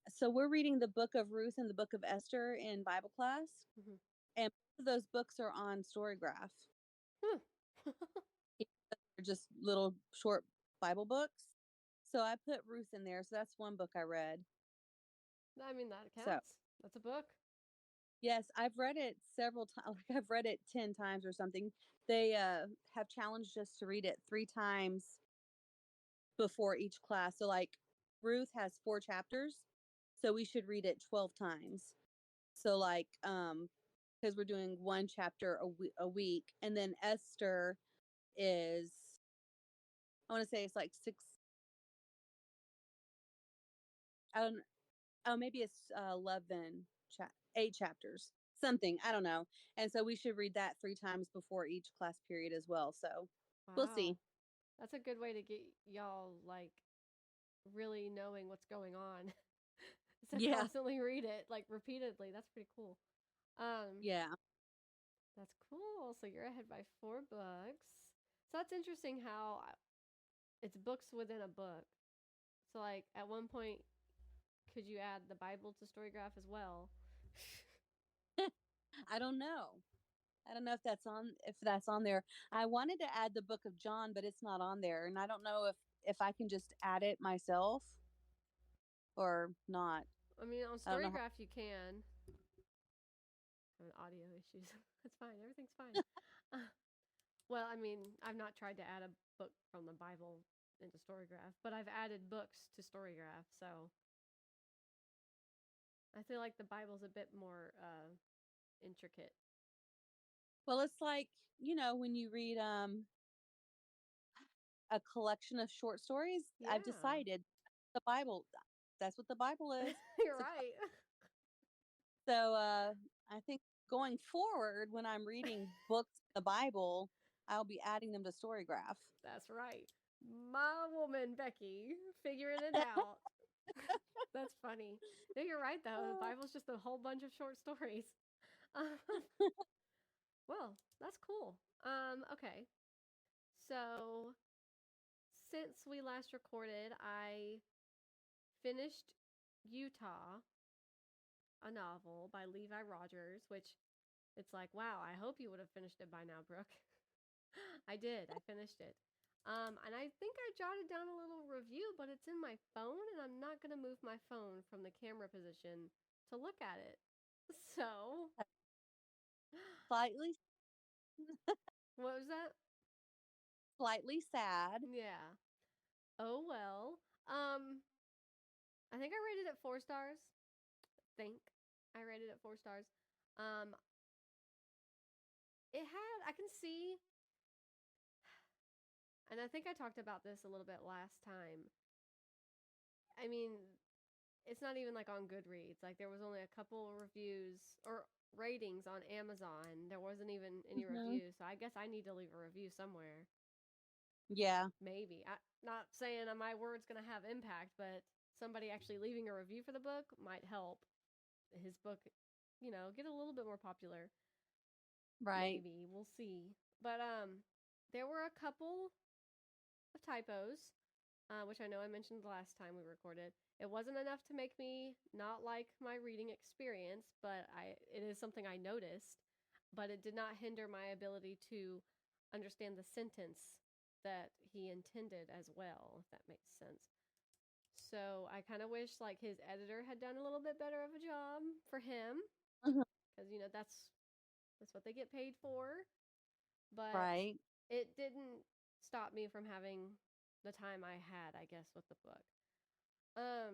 So we're reading the book of Ruth and the book of Esther in Bible class, mm-hmm. and both of those books are on Storygraph. Huh. They're just little short Bible books. So I put Ruth in there. So that's one book I read. I mean, that So counts. That's a book. yes, I've read it several times. Like I've read it 10 times or something. They have challenged us to read it 3 times before each class. So like Ruth has 4 chapters, so we should read it 12 times. So like because we're doing one chapter a week, and then Esther is, I want to say it's like six, I don't, oh maybe it's 11 8 chapters, something, I don't know. And so we should read that 3 times before each class period as well. So we'll Wow. see. That's a good way to get y'all like really knowing what's going on. Is to Yeah. constantly read it like repeatedly. That's pretty cool. Um, Yeah. that's cool. So you're ahead by 4 books. So that's interesting how it's books within a book. So like at one point, could you add the Bible to Storygraph as well? I don't know. I don't know if that's on there. I wanted to add the book of John, but it's not on there, and I don't know if I can just add it myself or not. I mean, on I don't know how. Storygraph you can. Having audio issues. That's fine. Everything's fine. Well, I mean, I've not tried to add a book from the Bible into Storygraph, but I've added books to Storygraph, so I feel like the Bible's a bit more intricate. Well, it's like, when you read a collection of short stories. I've Yeah. decided the Bible. That's what the Bible is. You're right. So I think going forward, when I'm reading books in the Bible, I'll be adding them to Storygraph. That's right. My woman, Becky, figuring it out. That's funny. No, you're right, though. The Bible's just a whole bunch of short stories. Well, that's cool. Okay. So, since we last recorded, I finished Utah, a novel by Levi Rogers, which it's like, wow, I hope you would have finished it by now, Brooke. I did. I finished it. And I think I jotted down a little review, but it's in my phone, and I'm not going to move my phone from the camera position to look at it. So, Slightly, what was that? slightly sad. Yeah. Oh well. I think I rated it 4 stars. I rated it 4 stars. Um, I can see, and I think I talked about this a little bit last time. I mean, it's not even like on Goodreads. Like there was only a couple reviews or ratings on Amazon. There wasn't even any reviews. So I guess I need to leave a review somewhere. Yeah. Maybe. Not saying my word's going to have impact, but somebody actually leaving a review for the book might help his book, get a little bit more popular. Right. Maybe. We'll see. But there were a couple of typos, which I know I mentioned the last time we recorded. It wasn't enough to make me not like my reading experience, but it is something I noticed. But it did not hinder my ability to understand the sentence that he intended as well, if that makes sense. So I kind of wish like his editor had done a little bit better of a job for him, because that's what they get paid for. But right. it didn't stop me from having the time I had, I guess, with the book. I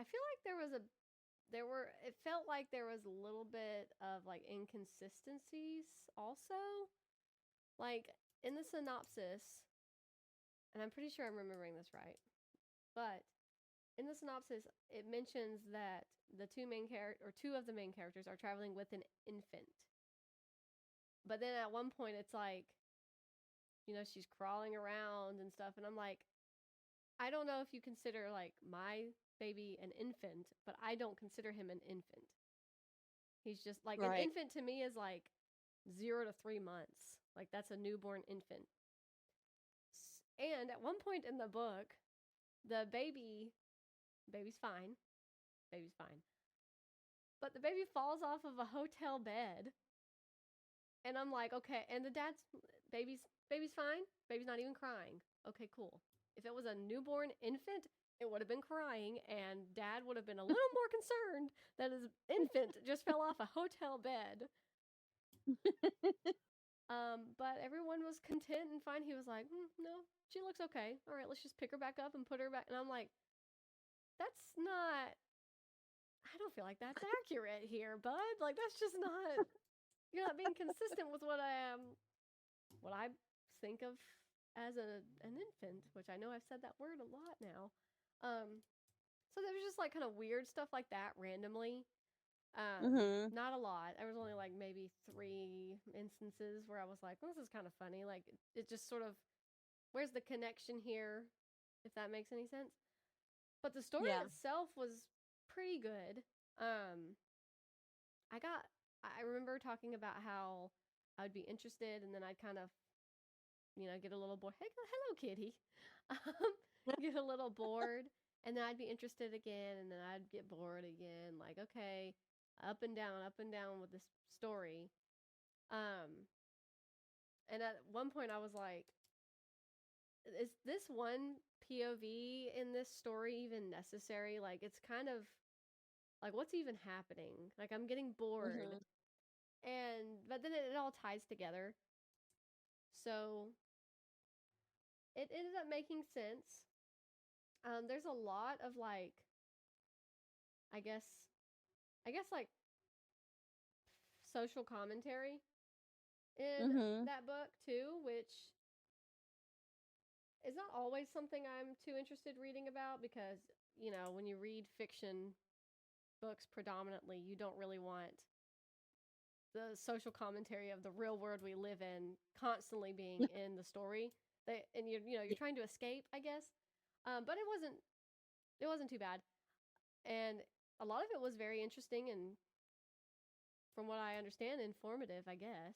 feel like it felt like there was a little bit of like inconsistencies also. Like in the synopsis, and I'm pretty sure I'm remembering this right, but in the synopsis, it mentions that two of the main characters are traveling with an infant. But then at one point, it's like, she's crawling around and stuff, and I'm like, I don't know if you consider like my baby an infant, but I don't consider him an infant. He's just like an infant to me is like 0 to 3 months. Like that's a newborn infant. And at one point in the book, the baby's fine. Baby's fine. But the baby falls off of a hotel bed. And I'm like, okay. And the baby's fine. Baby's not even crying. Okay, cool. If it was a newborn infant, it would have been crying, and Dad would have been a little more concerned that his infant just fell off a hotel bed. But everyone was content and fine. He was like, no, she looks okay. All right, let's just pick her back up and put her back. And I'm like, I don't feel like that's accurate here, bud. Like, that's just not, you're not being consistent with what I think of as an infant, which I know I've said that word a lot now. So there was just like kind of weird stuff like that randomly. Not a lot. There was only like maybe 3 instances where I was like, well, this is kind of funny. Like it just sort of, where's the connection here? If that makes any sense. But the story itself was pretty good. I remember talking about how I would be interested, and then I'd kind of, get a little bored. Hey, hello, kitty. Get a little bored, and then I'd be interested again, and then I'd get bored again. Like, okay, up and down with this story. And at one point I was like, is this one POV in this story even necessary? Like, it's kind of like, what's even happening? Like, I'm getting bored. But then it all ties together. So it ended up making sense. There's a lot of like, I guess like social commentary in that book too, which it's not always something I'm too interested reading about because, you know, when you read fiction books predominantly, you don't really want the social commentary of the real world we live in constantly being in the story. And you're trying to escape, I guess. But it wasn't too bad. And a lot of it was very interesting and, from what I understand, informative, I guess.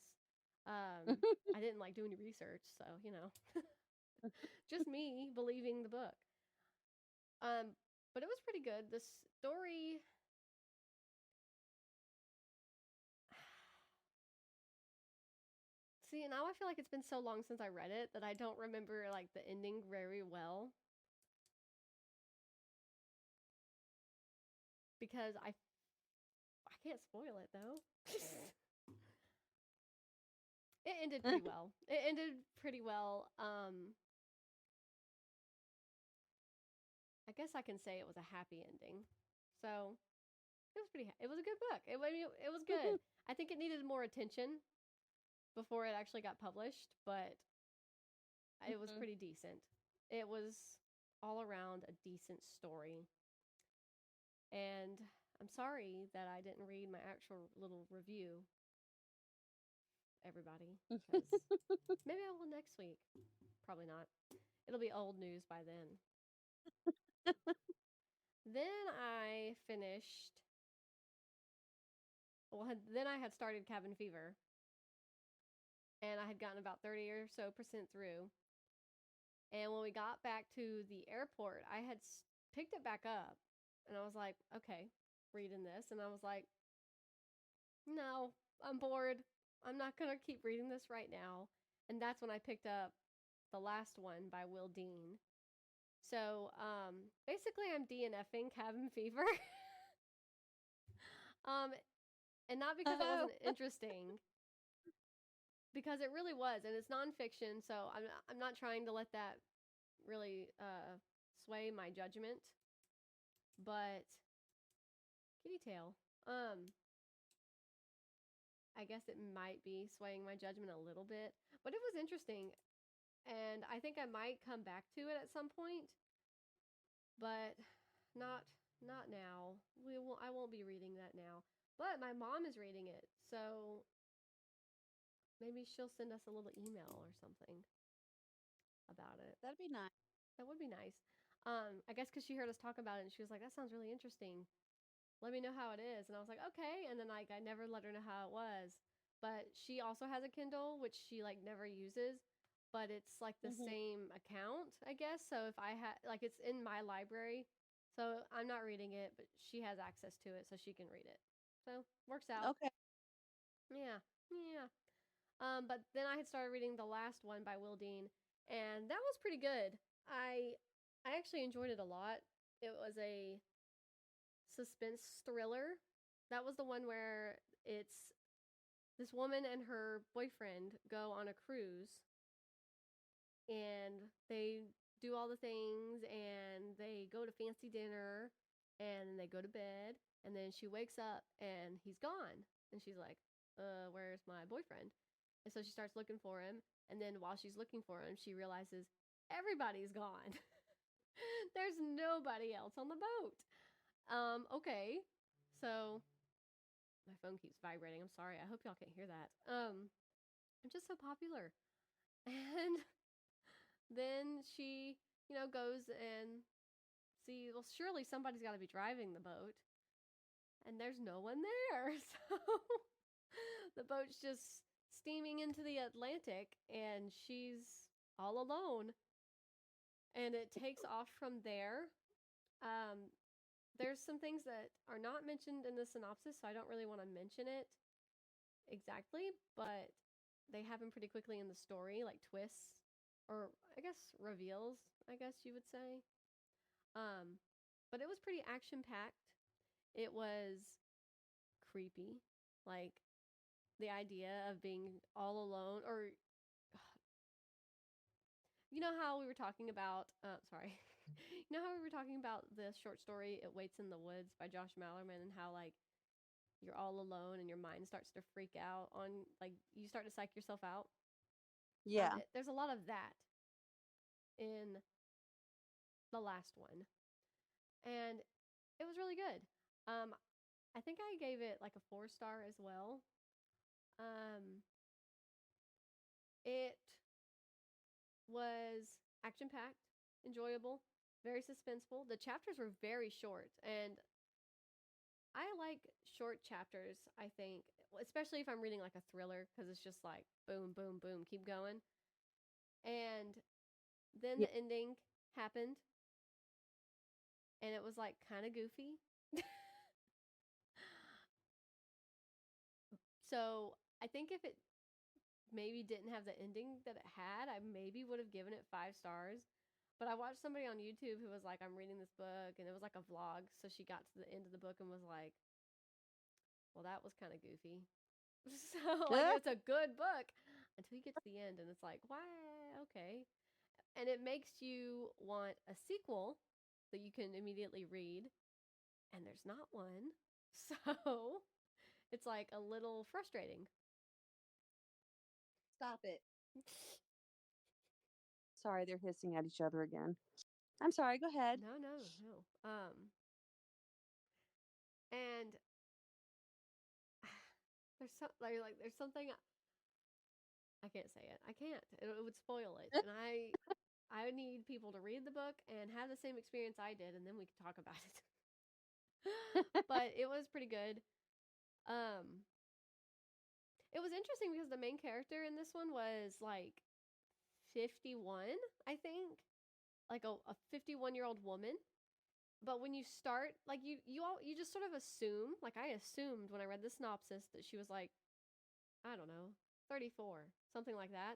I didn't like do any research, so, just me believing the book. But it was pretty good. The story. See, now I feel like it's been so long since I read it that I don't remember like the ending very well. Because I can't spoil it though. It ended pretty well. It ended pretty well. I guess I can say it was a happy ending. So it was a good book. It was good. I think it needed more attention before it actually got published, but it was pretty decent. It was all around a decent story. And I'm sorry that I didn't read my actual little review, everybody, because maybe I will next week. Probably not. It'll be old news by then. Then I finished. Well, then I had started Cabin Fever, and I had gotten about 30 or so % through. And when we got back to the airport, I had picked it back up, and I was like, okay, reading this, and I was like, no, I'm bored. I'm not going to keep reading this right now. And that's when I picked up the last one by Will Dean. So, basically I'm DNFing Cabin Fever. And not because it wasn't interesting, because it really was, and it's nonfiction, so I'm not trying to let that really sway my judgment. But kitty tail. I guess it might be swaying my judgment a little bit, but it was interesting, and I think I might come back to it at some point, but not now. I won't be reading that now. But my mom is reading it, so maybe she'll send us a little email or something about it. That'd be nice. That would be nice. I guess because she heard us talk about it, and she was like, "That sounds really interesting. Let me know how it is." And I was like, "Okay." And then I never let her know how it was. But she also has a Kindle, which she never uses. But it's like the same account, I guess. So if I had it's in my library, so I'm not reading it, but she has access to it, so she can read it. So works out. Okay. Yeah. But then I had started reading the last one by Will Dean, and that was pretty good. I actually enjoyed it a lot. It was a suspense thriller. That was the one where it's this woman and her boyfriend go on a cruise, and they do all the things, and they go to fancy dinner, and they go to bed, and then she wakes up and he's gone, and she's like, where's my boyfriend? And so she starts looking for him, and then while she's looking for him, she realizes everybody's gone. There's nobody else on the boat. Okay. So my phone keeps vibrating. I'm sorry. I hope y'all can't hear that. I'm just so popular. And then she, goes and well, surely somebody's got to be driving the boat. And there's no one there. So the boat's just steaming into the Atlantic, and she's all alone. And it takes off from there. There's some things that are not mentioned in the synopsis, so I don't really want to mention it exactly, but they happen pretty quickly in the story, like twists, or I guess reveals, I guess you would say. But it was pretty action-packed. It was creepy, like the idea of being all alone, or you know how we were talking about, sorry. You know how we were talking about the short story It Waits in the Woods by Josh Malerman, and how you're all alone and your mind starts to freak out on you start to psych yourself out? Yeah. There's a lot of that in the last one. And it was really good. I think I gave it like a 4-star as well. It was action-packed, enjoyable, very suspenseful. The chapters were very short, and I like short chapters, I think, especially if I'm reading like a thriller, because it's just like boom, boom, boom, keep going. And then the ending happened, and it was like kind of goofy. So I think if it maybe didn't have the ending that it had, I maybe would have given it 5 stars. But I watched somebody on YouTube who was like, I'm reading this book, and it was like a vlog. So she got to the end of the book and was like, well, that was kind of goofy. So like, it's a good book until you get to the end, and it's like, why? Okay. And it makes you want a sequel that you can immediately read, and there's not one. So it's like a little frustrating. Stop it. Sorry, they're hissing at each other again. I'm sorry, go ahead. No. And there's there's something I can't say it. I can't. It would spoil it. And I need people to read the book and have the same experience I did, and then we can talk about it. But it was pretty good. It was interesting because the main character in this one was like 51, I think, like a 51-year-old woman. But when you start, like you just sort of assume, like I assumed when I read the synopsis that she was like, I don't know, 34, something like that.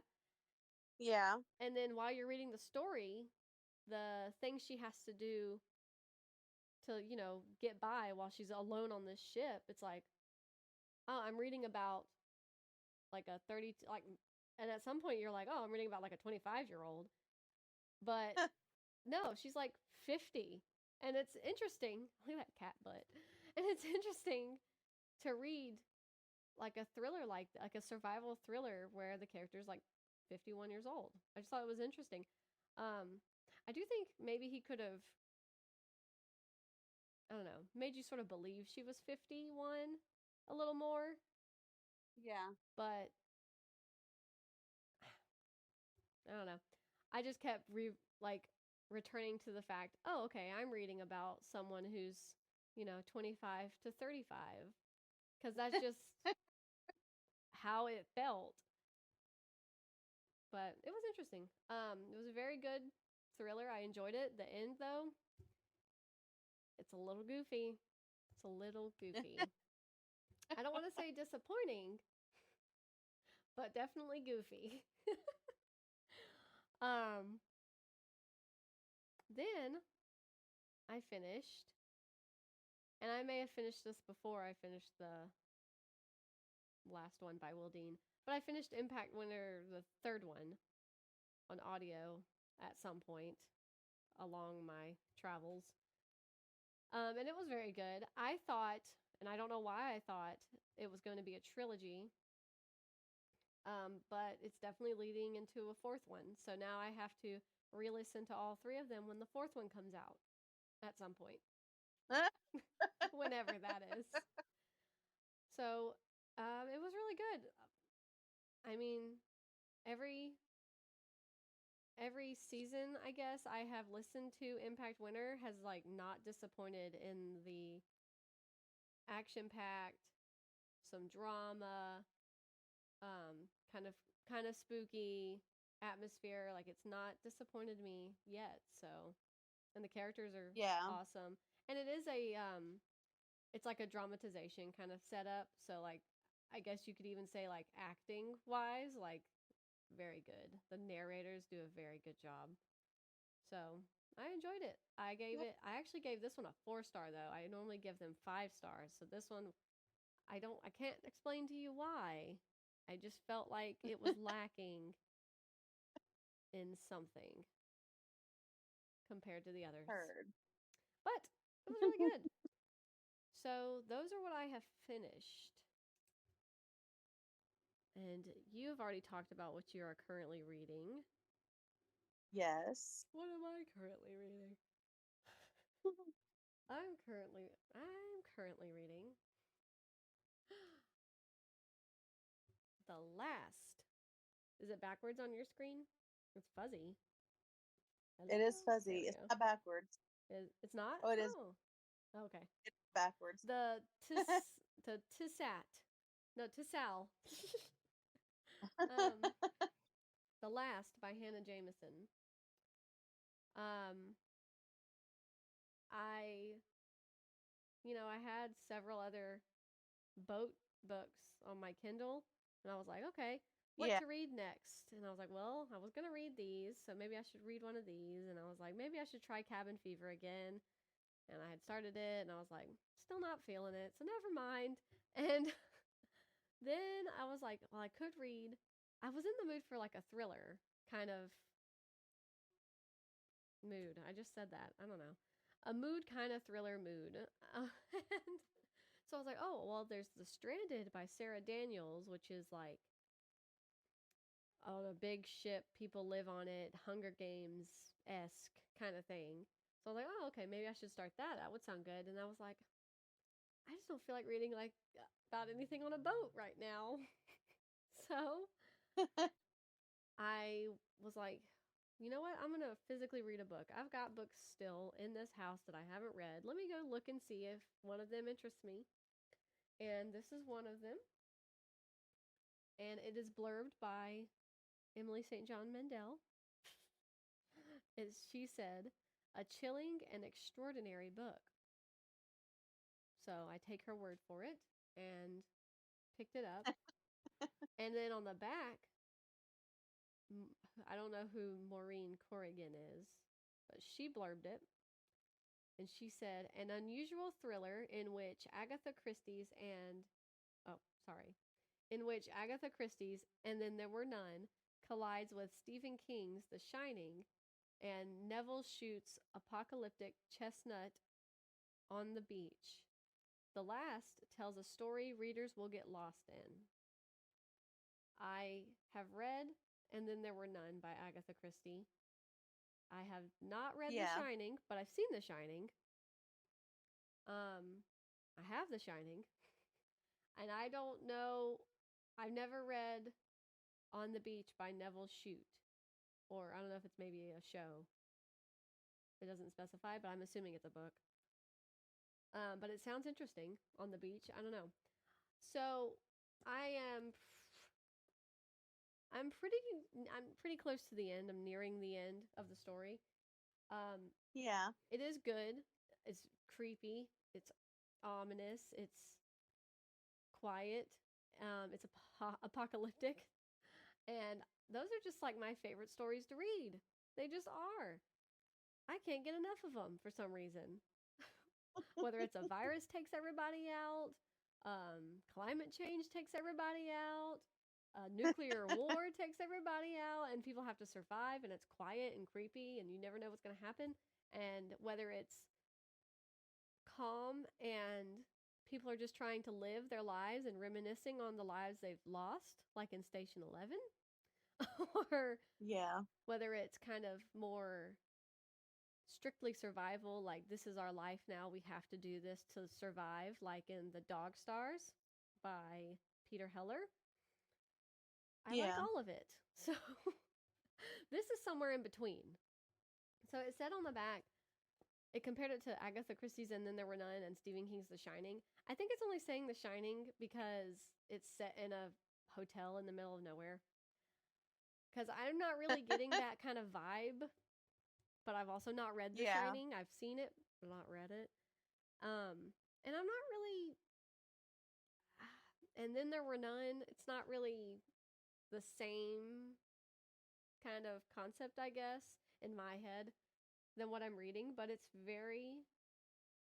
Yeah. And then while you're reading the story, the things she has to do to, get by while she's alone on this ship, it's like, oh, I'm reading about like a 30, like, and at some point you're like, oh, I'm reading about like a 25-year-old. But no, she's like 50. And it's interesting. Look at that cat butt. And it's interesting to read like a thriller, like a survival thriller where the character's like 51 years old. I just thought it was interesting. I do think maybe he could have, I don't know, made you sort of believe she was 51 a little more. Yeah. But I don't know. I just kept returning to the fact, oh, okay, I'm reading about someone who's, 25 to 35. Because that's just how it felt. But it was interesting. It was a very good thriller. I enjoyed it. The end, though, it's a little goofy. It's a little goofy. I don't want to say disappointing, but definitely goofy. Then I finished, and I may have finished this before I finished the last one by Will Dean, but I finished Impact Winter, the third one, on audio at some point along my travels. And it was very good. I thought, and I don't know why I thought it was going to be a trilogy, but it's definitely leading into a fourth one. So now I have to re-listen to all 3 of them when the fourth one comes out at some point. Whenever that is. So it was really good. I mean, every season, I guess, I have listened to Impact Winter has like not disappointed in the action-packed, some drama, kind of spooky atmosphere. Like, it's not disappointed me yet. So, and the characters are awesome. And it is it's like a dramatization kind of setup. So like, I guess you could even say like acting wise, like very good. The narrators do a very good job. So I enjoyed it. I actually gave this one a 4-star though. I normally give them 5 stars. So this one, I can't explain to you why. I just felt like it was lacking in something compared to the others. Heard. But it was really good. So those are what I have finished. And you've already talked about what you are currently reading. Yes. What am I currently reading? I'm currently reading The Last. Is it backwards on your screen? It's fuzzy. Hello? It is There fuzzy. we It's go. not backwards. It's not? Oh, it is. Oh. Okay. It's backwards. The Tissat. No, Tissal. The Last by Hanna Jameson. Um, I, I had several other boat books on my Kindle, and I was like, okay, what Yeah. to read next? And I was like, well, I was gonna read these, so maybe I should read one of these. And I was like, maybe I should try Cabin Fever again. And I had started it, and I was like, still not feeling it, so never mind. And then I was like, well, I could read. I was in the mood for like a thriller kind of mood. I just said that. I don't know. A mood kind of thriller mood. And so I was like, oh, well, there's The Stranded by Sarah Daniels, which is like on a big ship, people live on it, Hunger Games esque kind of thing. So I was like, oh, okay, maybe I should start that. That would sound good. And I was like, I just don't feel like reading like about anything on a boat right now. So I was like, you know what? I'm going to physically read a book. I've got books still in this house that I haven't read. Let me go look and see if one of them interests me. And this is one of them. And it is blurbed by Emily St. John Mandel. She said, a chilling and extraordinary book. So I take her word for it and picked it up. And then on the back, I don't know who Maureen Corrigan is, but she blurbed it. And she said, an unusual thriller in which Agatha Christie's And Then There Were None collides with Stephen King's The Shining, and Neville shoots apocalyptic chestnut on the beach. The Last tells a story readers will get lost in. I have read And Then There Were None by Agatha Christie. I have not read The Shining, but I've seen The Shining. I have The Shining. And I don't know, I've never read On the Beach by Neville Shute. Or I don't know if it's maybe a show. It doesn't specify, but I'm assuming it's a book. But it sounds interesting. On the beach. I don't know. So I'm pretty close to the end. I'm nearing the end of the story. Yeah. It is good. It's creepy. It's ominous. It's quiet. It's apocalyptic. And those are just like my favorite stories to read. They just are. I can't get enough of them for some reason. Whether it's a virus takes everybody out, climate change takes everybody out, nuclear war takes everybody out, and people have to survive, and it's quiet and creepy, and you never know what's going to happen. And whether it's calm and people are just trying to live their lives and reminiscing on the lives they've lost, like in Station 11, or whether it's kind of more strictly survival, like this is our life now, we have to do this to survive, like in The Dog Stars by Peter Heller. I like all of it. So this is somewhere in between. So it said on the back, it compared it to Agatha Christie's And Then There Were None and Stephen King's The Shining. I think it's only saying The Shining because it's set in a hotel in the middle of nowhere. Because I'm not really getting that kind of vibe. But I've also not read The Shining. I've seen it, but not read it. And I'm not really... And Then There Were None. It's not really the same kind of concept, I guess, in my head than what I'm reading, but it's very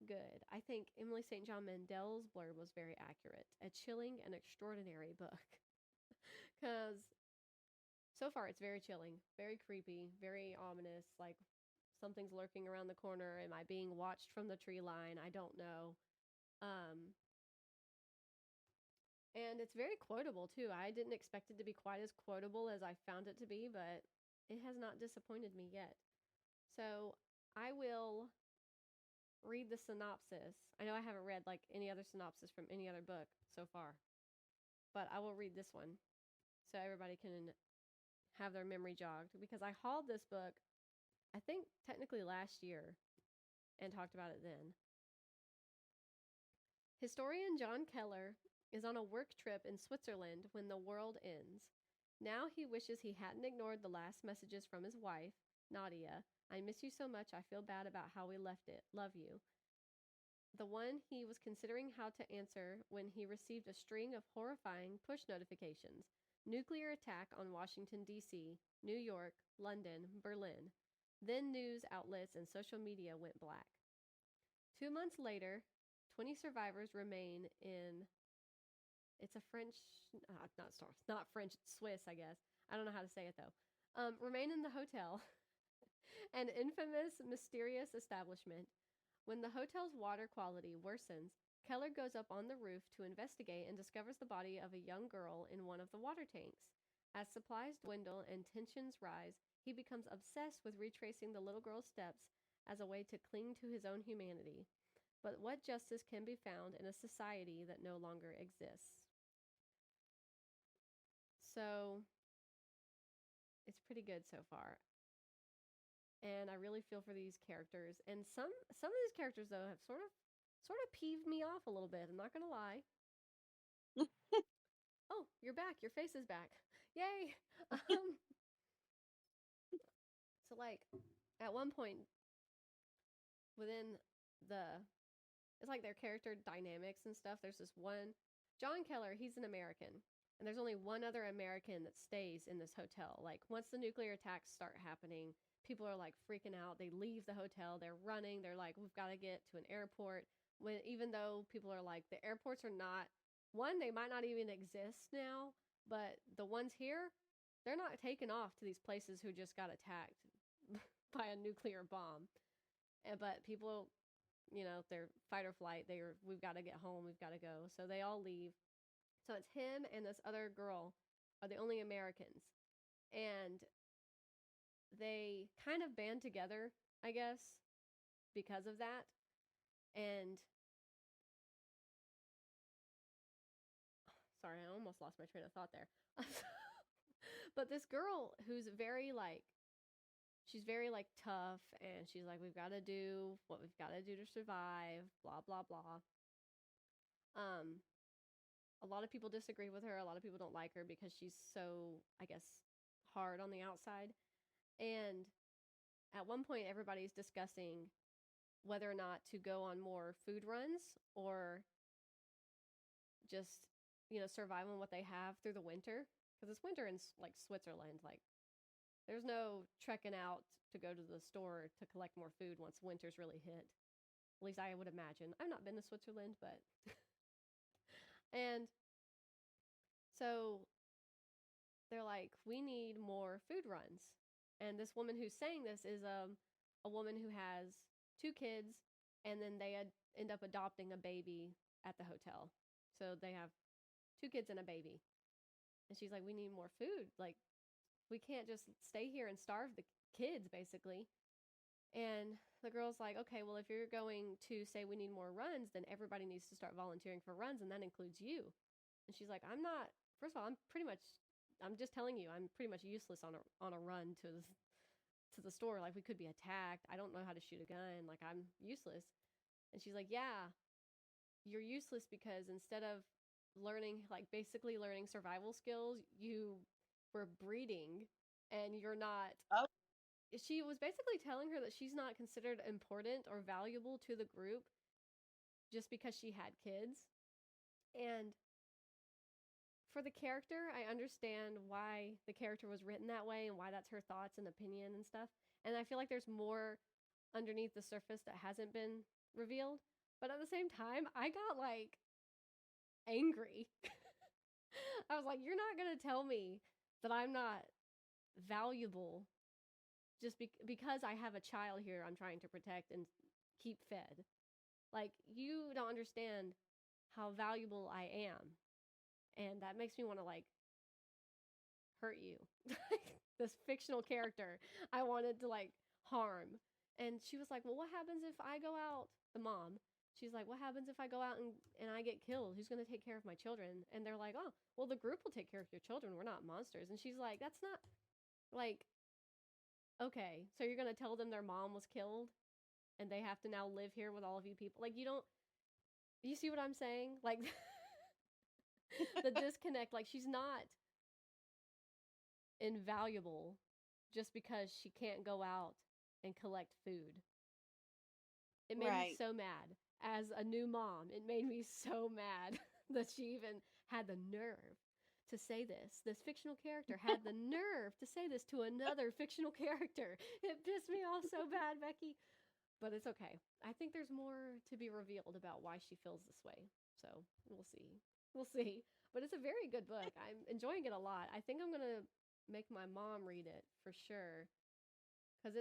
good. I think Emily St. John Mandel's blurb was very accurate. A chilling and extraordinary book. Because so far it's very chilling, very creepy, very ominous, like something's lurking around the corner. Am I being watched from the tree line? I don't know. And it's very quotable too. I didn't expect it to be quite as quotable as I found it to be, but it has not disappointed me yet. So I will read the synopsis. I know I haven't read like any other synopsis from any other book so far, but I will read this one so everybody can have their memory jogged, because I hauled this book, I think technically last year, and talked about it then. Historian John Keller is on a work trip in Switzerland when the world ends. Now he wishes he hadn't ignored the last messages from his wife, Nadia. I miss you so much, I feel bad about how we left it. Love you. The one he was considering how to answer when he received a string of horrifying push notifications. Nuclear attack on Washington, D.C., New York, London, Berlin. Then news outlets and social media went black. 2 months later, 20 survivors remain in... It's a French... not French, Swiss, I guess. I don't know how to say it, though. Remain in the hotel. An infamous, mysterious establishment. When the hotel's water quality worsens, Keller goes up on the roof to investigate and discovers the body of a young girl in one of the water tanks. As supplies dwindle and tensions rise, he becomes obsessed with retracing the little girl's steps as a way to cling to his own humanity. But what justice can be found in a society that no longer exists? So, it's pretty good so far. And I really feel for these characters. And some of these characters, though, have sort of peeved me off a little bit. I'm not gonna lie. Oh, you're back. Your face is back. Yay! So, like, at one point within it's like their character dynamics and stuff. There's this one, John Keller, he's an American. And there's only one other American that stays in this hotel. Like, once the nuclear attacks start happening, people are like freaking out. They leave the hotel. They're running. They're like, we've got to get to an airport. Even though people are like, the airports are not, one, they might not even exist now, but the ones here, they're not taking off to these places who just got attacked by a nuclear bomb. But people, they're fight or flight. We've got to get home. We've got to go. So they all leave. So it's him and this other girl are the only Americans. And they kind of band together, I guess, because of that. And sorry, I almost lost my train of thought there. But this girl who's she's very tough, and she's like, we've got to do what we've got to do to survive, blah, blah, blah. A lot of people disagree with her. A lot of people don't like her because she's so, I guess, hard on the outside. And at one point, everybody's discussing whether or not to go on more food runs or just, survive on what they have through the winter. Because it's winter in, Switzerland. There's no trekking out to go to the store to collect more food once winter's really hit. At least I would imagine. I've not been to Switzerland, but... And so they're like, we need more food runs. And this woman who's saying this is a woman who has 2 kids, and then they end up adopting a baby at the hotel. So they have 2 kids and a baby. And she's like, we need more food. We can't just stay here and starve the kids, basically. And the girl's like, okay, well, if you're going to say we need more runs, then everybody needs to start volunteering for runs, and that includes you. And she's like, first of all, I'm just telling you, I'm pretty much useless on a run to the store. We could be attacked. I don't know how to shoot a gun. I'm useless. And she's like, yeah, you're useless because instead of learning, basically learning survival skills, you were breeding, and you're not... Oh. She was basically telling her that she's not considered important or valuable to the group just because she had kids. And for the character, I understand why the character was written that way and why that's her thoughts and opinion and stuff. And I feel like there's more underneath the surface that hasn't been revealed. But at the same time, I got angry. I was like, you're not going to tell me that I'm not valuable just because I have a child here I'm trying to protect and keep fed. You don't understand how valuable I am. And that makes me want to, hurt you. This fictional character I wanted to like harm. And she was like, well, what happens if I go out? The mom. She's like, what happens if I go out and I get killed? Who's going to take care of my children? And they're like, oh, well, the group will take care of your children. We're not monsters. And she's like, that's not like, okay, so you're going to tell them their mom was killed and they have to now live here with all of you people? Like, you see what I'm saying? Like, the disconnect, like, she's not invaluable just because she can't go out and collect food. It made me so mad. As a new mom, it made me so mad that she even had the nerve to say this. This fictional character had the nerve to say this to another fictional character. It pissed me off so bad, Becky. But it's okay. I think there's more to be revealed about why she feels this way. So we'll see. We'll see. But it's a very good book. I'm enjoying it a lot. I think I'm going to make my mom read it for sure. Because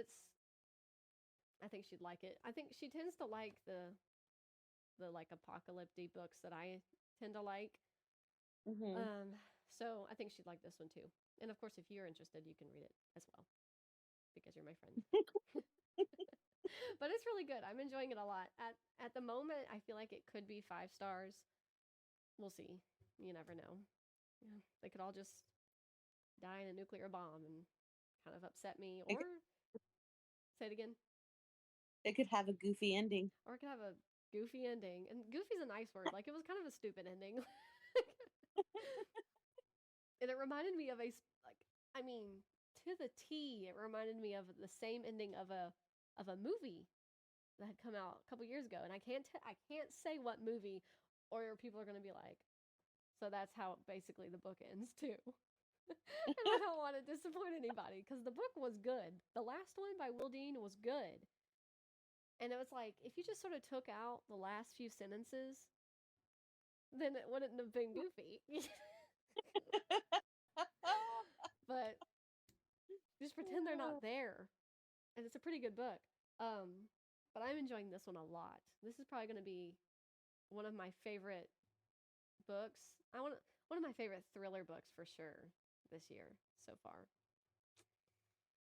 I think she'd like it. I think she tends to like the like apocalyptic books that I tend to like. So I think she'd like this one too. And of course, if you're interested, you can read it as well because you're my friend. But it's really good. I'm enjoying it a lot. At the moment, I feel like it could be 5 stars. We'll see. You never know. Yeah, they could all just die in a nuclear bomb and kind of upset me. Or say it again. It could have a goofy ending. Or it could have a goofy ending. And goofy's a nice word. Like, it was kind of a stupid ending. And it reminded me of to the T, it reminded me of the same ending of a movie that had come out a couple years ago. And I can't say what movie, or people are going to be like, so that's how basically the book ends too. And I don't want to disappoint anybody because the book was good. The last one by Will Dean was good. And it was like, if you just sort of took out the last few sentences, then it wouldn't have been goofy. But just pretend they're not there. And it's a pretty good book. But I'm enjoying this one a lot. This is probably going to be one of my favorite books. One of my favorite thriller books for sure this year so far.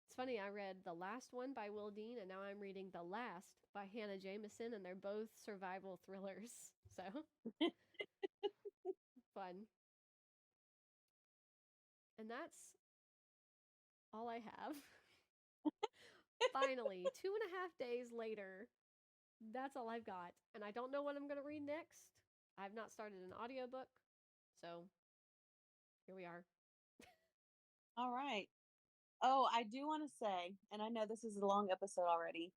It's funny, I read the last one by Will Dean, and now I'm reading The Last by Hanna Jameson, and they're both survival thrillers. So, fun. And that's all I have. Finally, 2.5 days later, that's all I've got. And I don't know what I'm going to read next. I've not started an audiobook. So, here we are. All right. Oh, I do want to say, and I know this is a long episode already,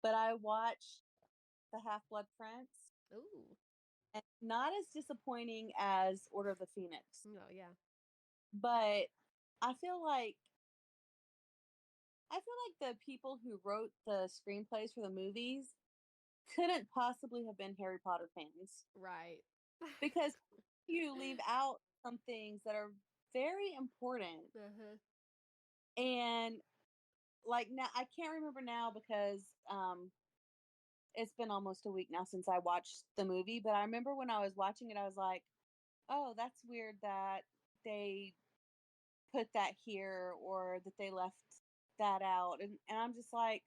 but I watched The Half-Blood Prince. Ooh. And not as disappointing as Order of the Phoenix. Oh, yeah. But I feel like the people who wrote the screenplays for the movies couldn't possibly have been Harry Potter fans. Right. Because you leave out some things that are very important. And like now, I can't remember now because it's been almost a week now since I watched the movie. But I remember when I was watching it, I was like, oh, that's weird that they put that here or that they left that out. And I'm just like,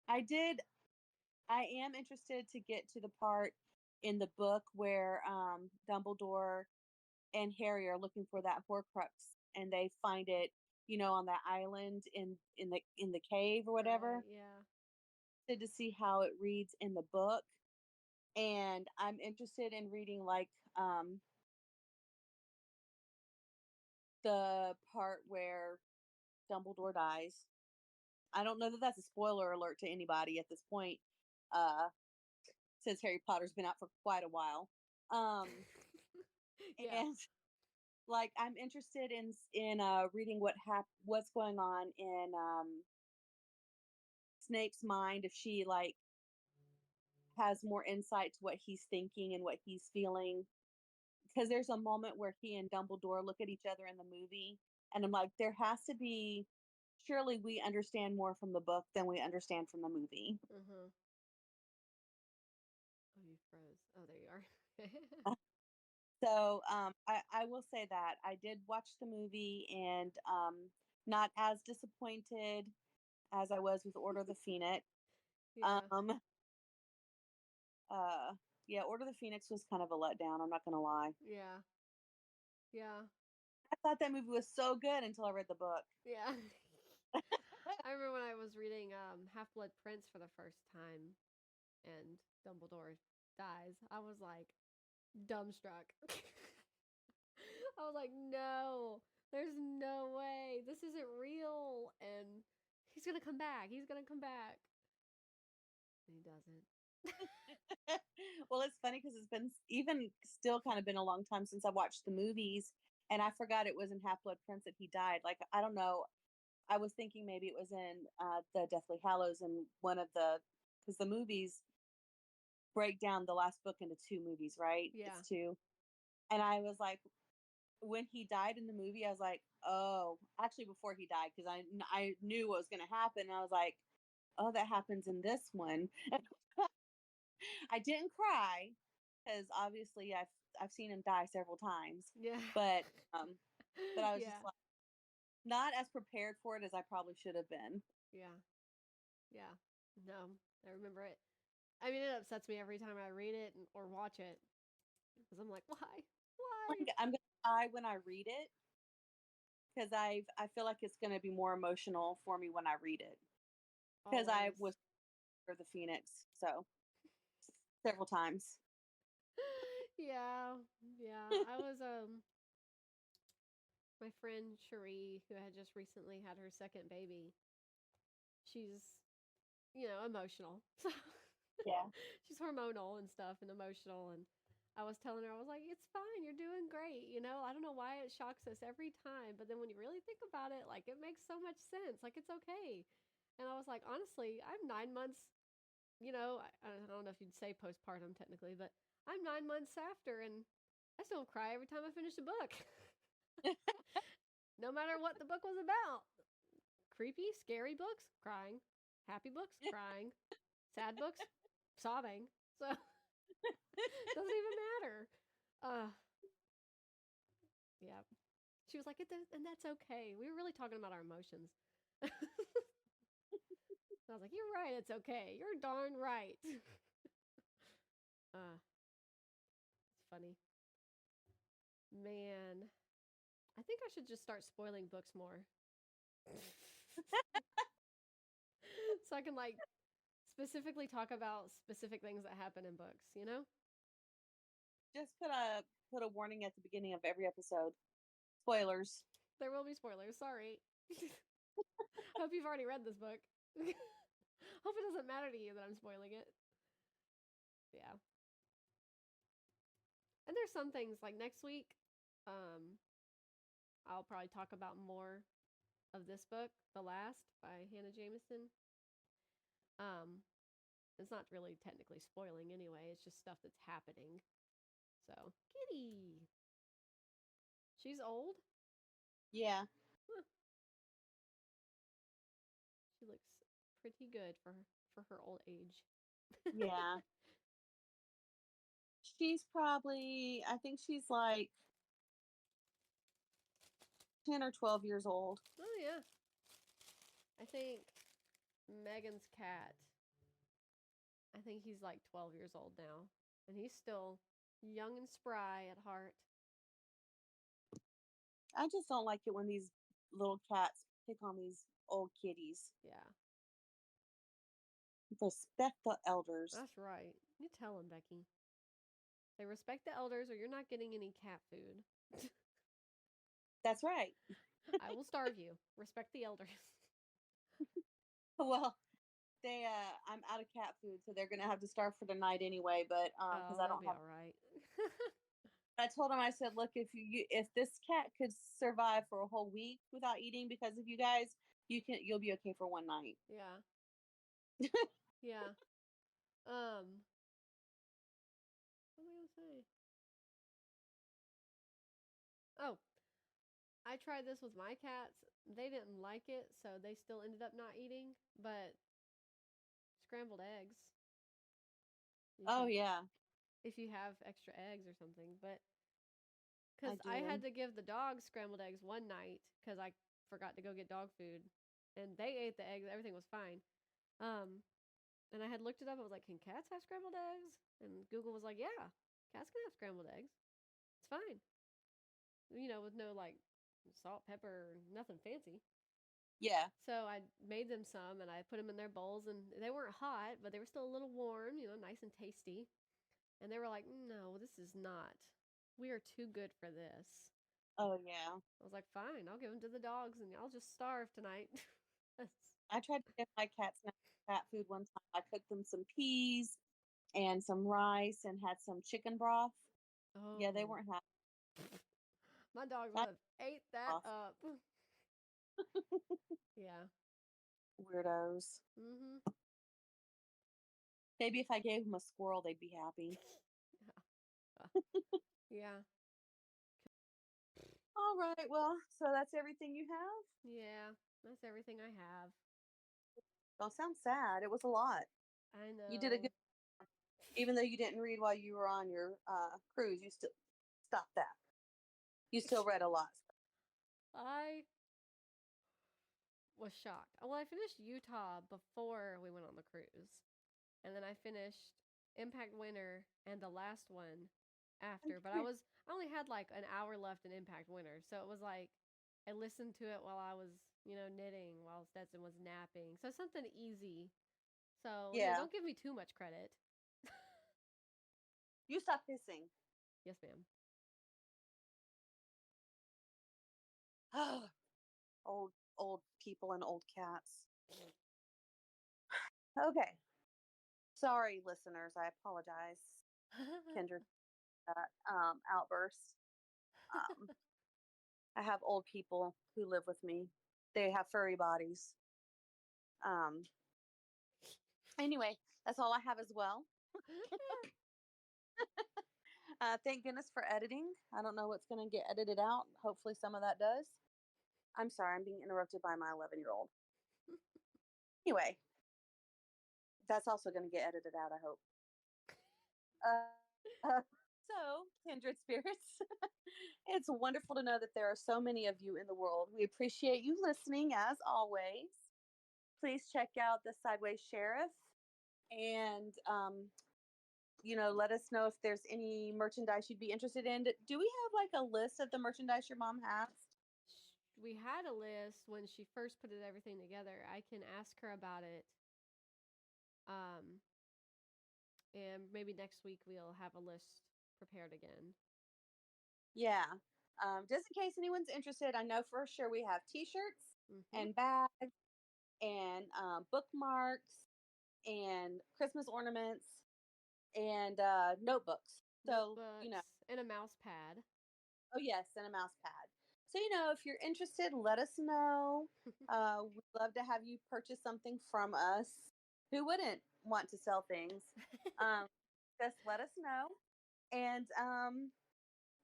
I am interested to get to the part in the book where Dumbledore and Harry are looking for that Horcrux, and they find it, on that island in the cave or whatever. Right, yeah. To see how it reads in the book, and I'm interested in reading like the part where Dumbledore dies. I don't know that that's a spoiler alert to anybody at this point, since Harry Potter's been out for quite a while. Yeah. And like I'm interested in reading what's going on in Snape's mind, if she like has more insight to what he's thinking and what he's feeling. Because there's a moment where he and Dumbledore look at each other in the movie, and I'm like, there has to be, surely we understand more from the book than we understand from the movie. Oh, you froze. Oh, there you are. So I will say that I did watch the movie and not as disappointed as I was with Order of the Phoenix. Yeah. Um, yeah, Order of the Phoenix was kind of a letdown. I'm not gonna lie. Yeah. Yeah. I thought that movie was so good until I read the book. Yeah. I remember when I was reading Half Blood Prince for the first time and Dumbledore dies. I was like dumbstruck. I was like, no, there's no way. This isn't real. And he's going to come back. He's going to come back. And he doesn't. Well, it's funny because it's been even still kind of been a long time since I watched the movies, and I forgot it was in Half Blood Prince that he died. Like I don't know, I was thinking maybe it was in the Deathly Hallows and one of the because the movies break down the last book into two movies, right? Yeah. It's two, and I was like, when he died in the movie, I was like, oh, actually before he died because I knew what was going to happen. I was like, oh, that happens in this one. I didn't cry because obviously I've seen him die several times, Yeah. but but I was just Yeah. like not as prepared for it as I probably should have been. Yeah. Yeah. No, I remember it. I mean, it upsets me every time I read it or watch it because I'm like, why? Why? I'm gonna cry when I read it because I feel like it's gonna be more emotional for me when I read it because I Always. was for the Phoenix so several times. Yeah. Yeah. I was my friend Cherie, who had just recently had her second baby. She's, emotional. So Yeah. she's hormonal and stuff and emotional. And I was telling her, I was like, it's fine. You're doing great. I don't know why it shocks us every time. But then when you really think about it, like, it makes so much sense. Like, it's okay. And I was like, honestly, I'm 9 months, I don't know if you'd say postpartum technically, but I'm 9 months after and I still cry every time I finish a book. No matter what the book was about. Creepy, scary books, crying. Happy books, crying. Sad books, sobbing. So doesn't even matter. Uh, yeah. She was like, and that's okay. We were really talking about our emotions. I was like, you're right. It's okay. You're darn right. It's funny. Man, I think I should just start spoiling books more. So I can, like, specifically talk about specific things that happen in books, Just put a warning at the beginning of every episode. Spoilers. There will be spoilers. Sorry. Hope you've already read this book. Hope it doesn't matter to you that I'm spoiling it. Yeah. And there's some things like next week, I'll probably talk about more of this book, The Last by Hanna Jameson. Um, it's not really technically spoiling anyway. It's just stuff that's happening. So, Kitty. She's old. Yeah. Huh. She looks pretty good for her old age. Yeah. She's probably, I think she's like 10 or 12 years old. Oh yeah. I think Megan's cat. I think he's like 12 years old now, and he's still young and spry at heart. I just don't like it when these little cats pick on these old kitties. Yeah, Respect the elders. that's right. You tell him, Becky. They respect the elders, or you're not getting any cat food. That's right. I will starve you. Respect the elders. Well, they I'm out of cat food, so they're gonna have to starve for the night anyway. But because Oh, I they'll don't be have, all right. I told them I said, look, if this cat could survive for a whole week without eating because of you guys, you'll be okay for one night. Yeah, yeah. What was I gonna say? Oh, I tried this with my cats. They didn't like it, so they still ended up not eating. But scrambled eggs, you Oh can yeah. if you have extra eggs or something. But Because I had to give the dogs scrambled eggs one night because I forgot to go get dog food, and they ate the eggs. Everything was fine. And I had looked it up. I was like, "Can cats have scrambled eggs?" And Google was like, "Yeah, cats can have scrambled eggs. It's fine. With no like salt, pepper, nothing fancy." Yeah. So I made them some, and I put them in their bowls, and they weren't hot, but they were still a little warm. Nice and tasty. And they were like, "No, this is not. We are too good for this." Oh, yeah. I was like, "Fine, I'll give them to the dogs, and I'll just starve tonight." I tried to give my cats cat food one time. I cooked them some peas and some rice and had some chicken broth. Oh. Yeah, they weren't happy. My dogs would have ate that up. Yeah. Weirdos. Mm-hmm. Maybe if I gave them a squirrel, they'd be happy. Yeah. All right. Well, so that's everything you have? Yeah, that's everything I have. Don't sound sad. It was a lot. I know. You did a good. Even though you didn't read while you were on your cruise, you still stop that. You still read a lot. I was shocked. Well, I finished Utah before we went on the cruise. And then I finished Impact Winter and the last one after. But I only had like an hour left in Impact Winter. So it was like I listened to it while I was, knitting while Stetson was napping. So something easy. So, yeah. Don't give me too much credit. You stop hissing. Yes, ma'am. Old people and old cats. Okay. Sorry, listeners. I apologize. Kindred outburst. I have old people who live with me. They have furry bodies. Anyway, that's all I have as well. Thank goodness for editing. I don't know what's going to get edited out. Hopefully some of that does. I'm sorry, I'm being interrupted by my 11-year-old. Anyway, that's also going to get edited out, I hope. So, kindred spirits, it's wonderful to know that there are so many of you in the world. We appreciate you listening as always. Please check out the Sideways Sheriff and let us know if there's any merchandise you'd be interested in. Do we have like a list of the merchandise your mom has? We had a list when she first put everything together. I can ask her about it. And maybe next week we'll have a list prepared again. Yeah. Just in case anyone's interested, I know for sure we have t-shirts and bags and bookmarks and Christmas ornaments and notebooks. So, and a mouse pad. Oh, yes, and a mouse pad. So, if you're interested, let us know. We'd love to have you purchase something from us. Who wouldn't want to sell things? Just let us know. And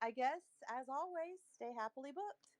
I guess, as always, stay happily booked.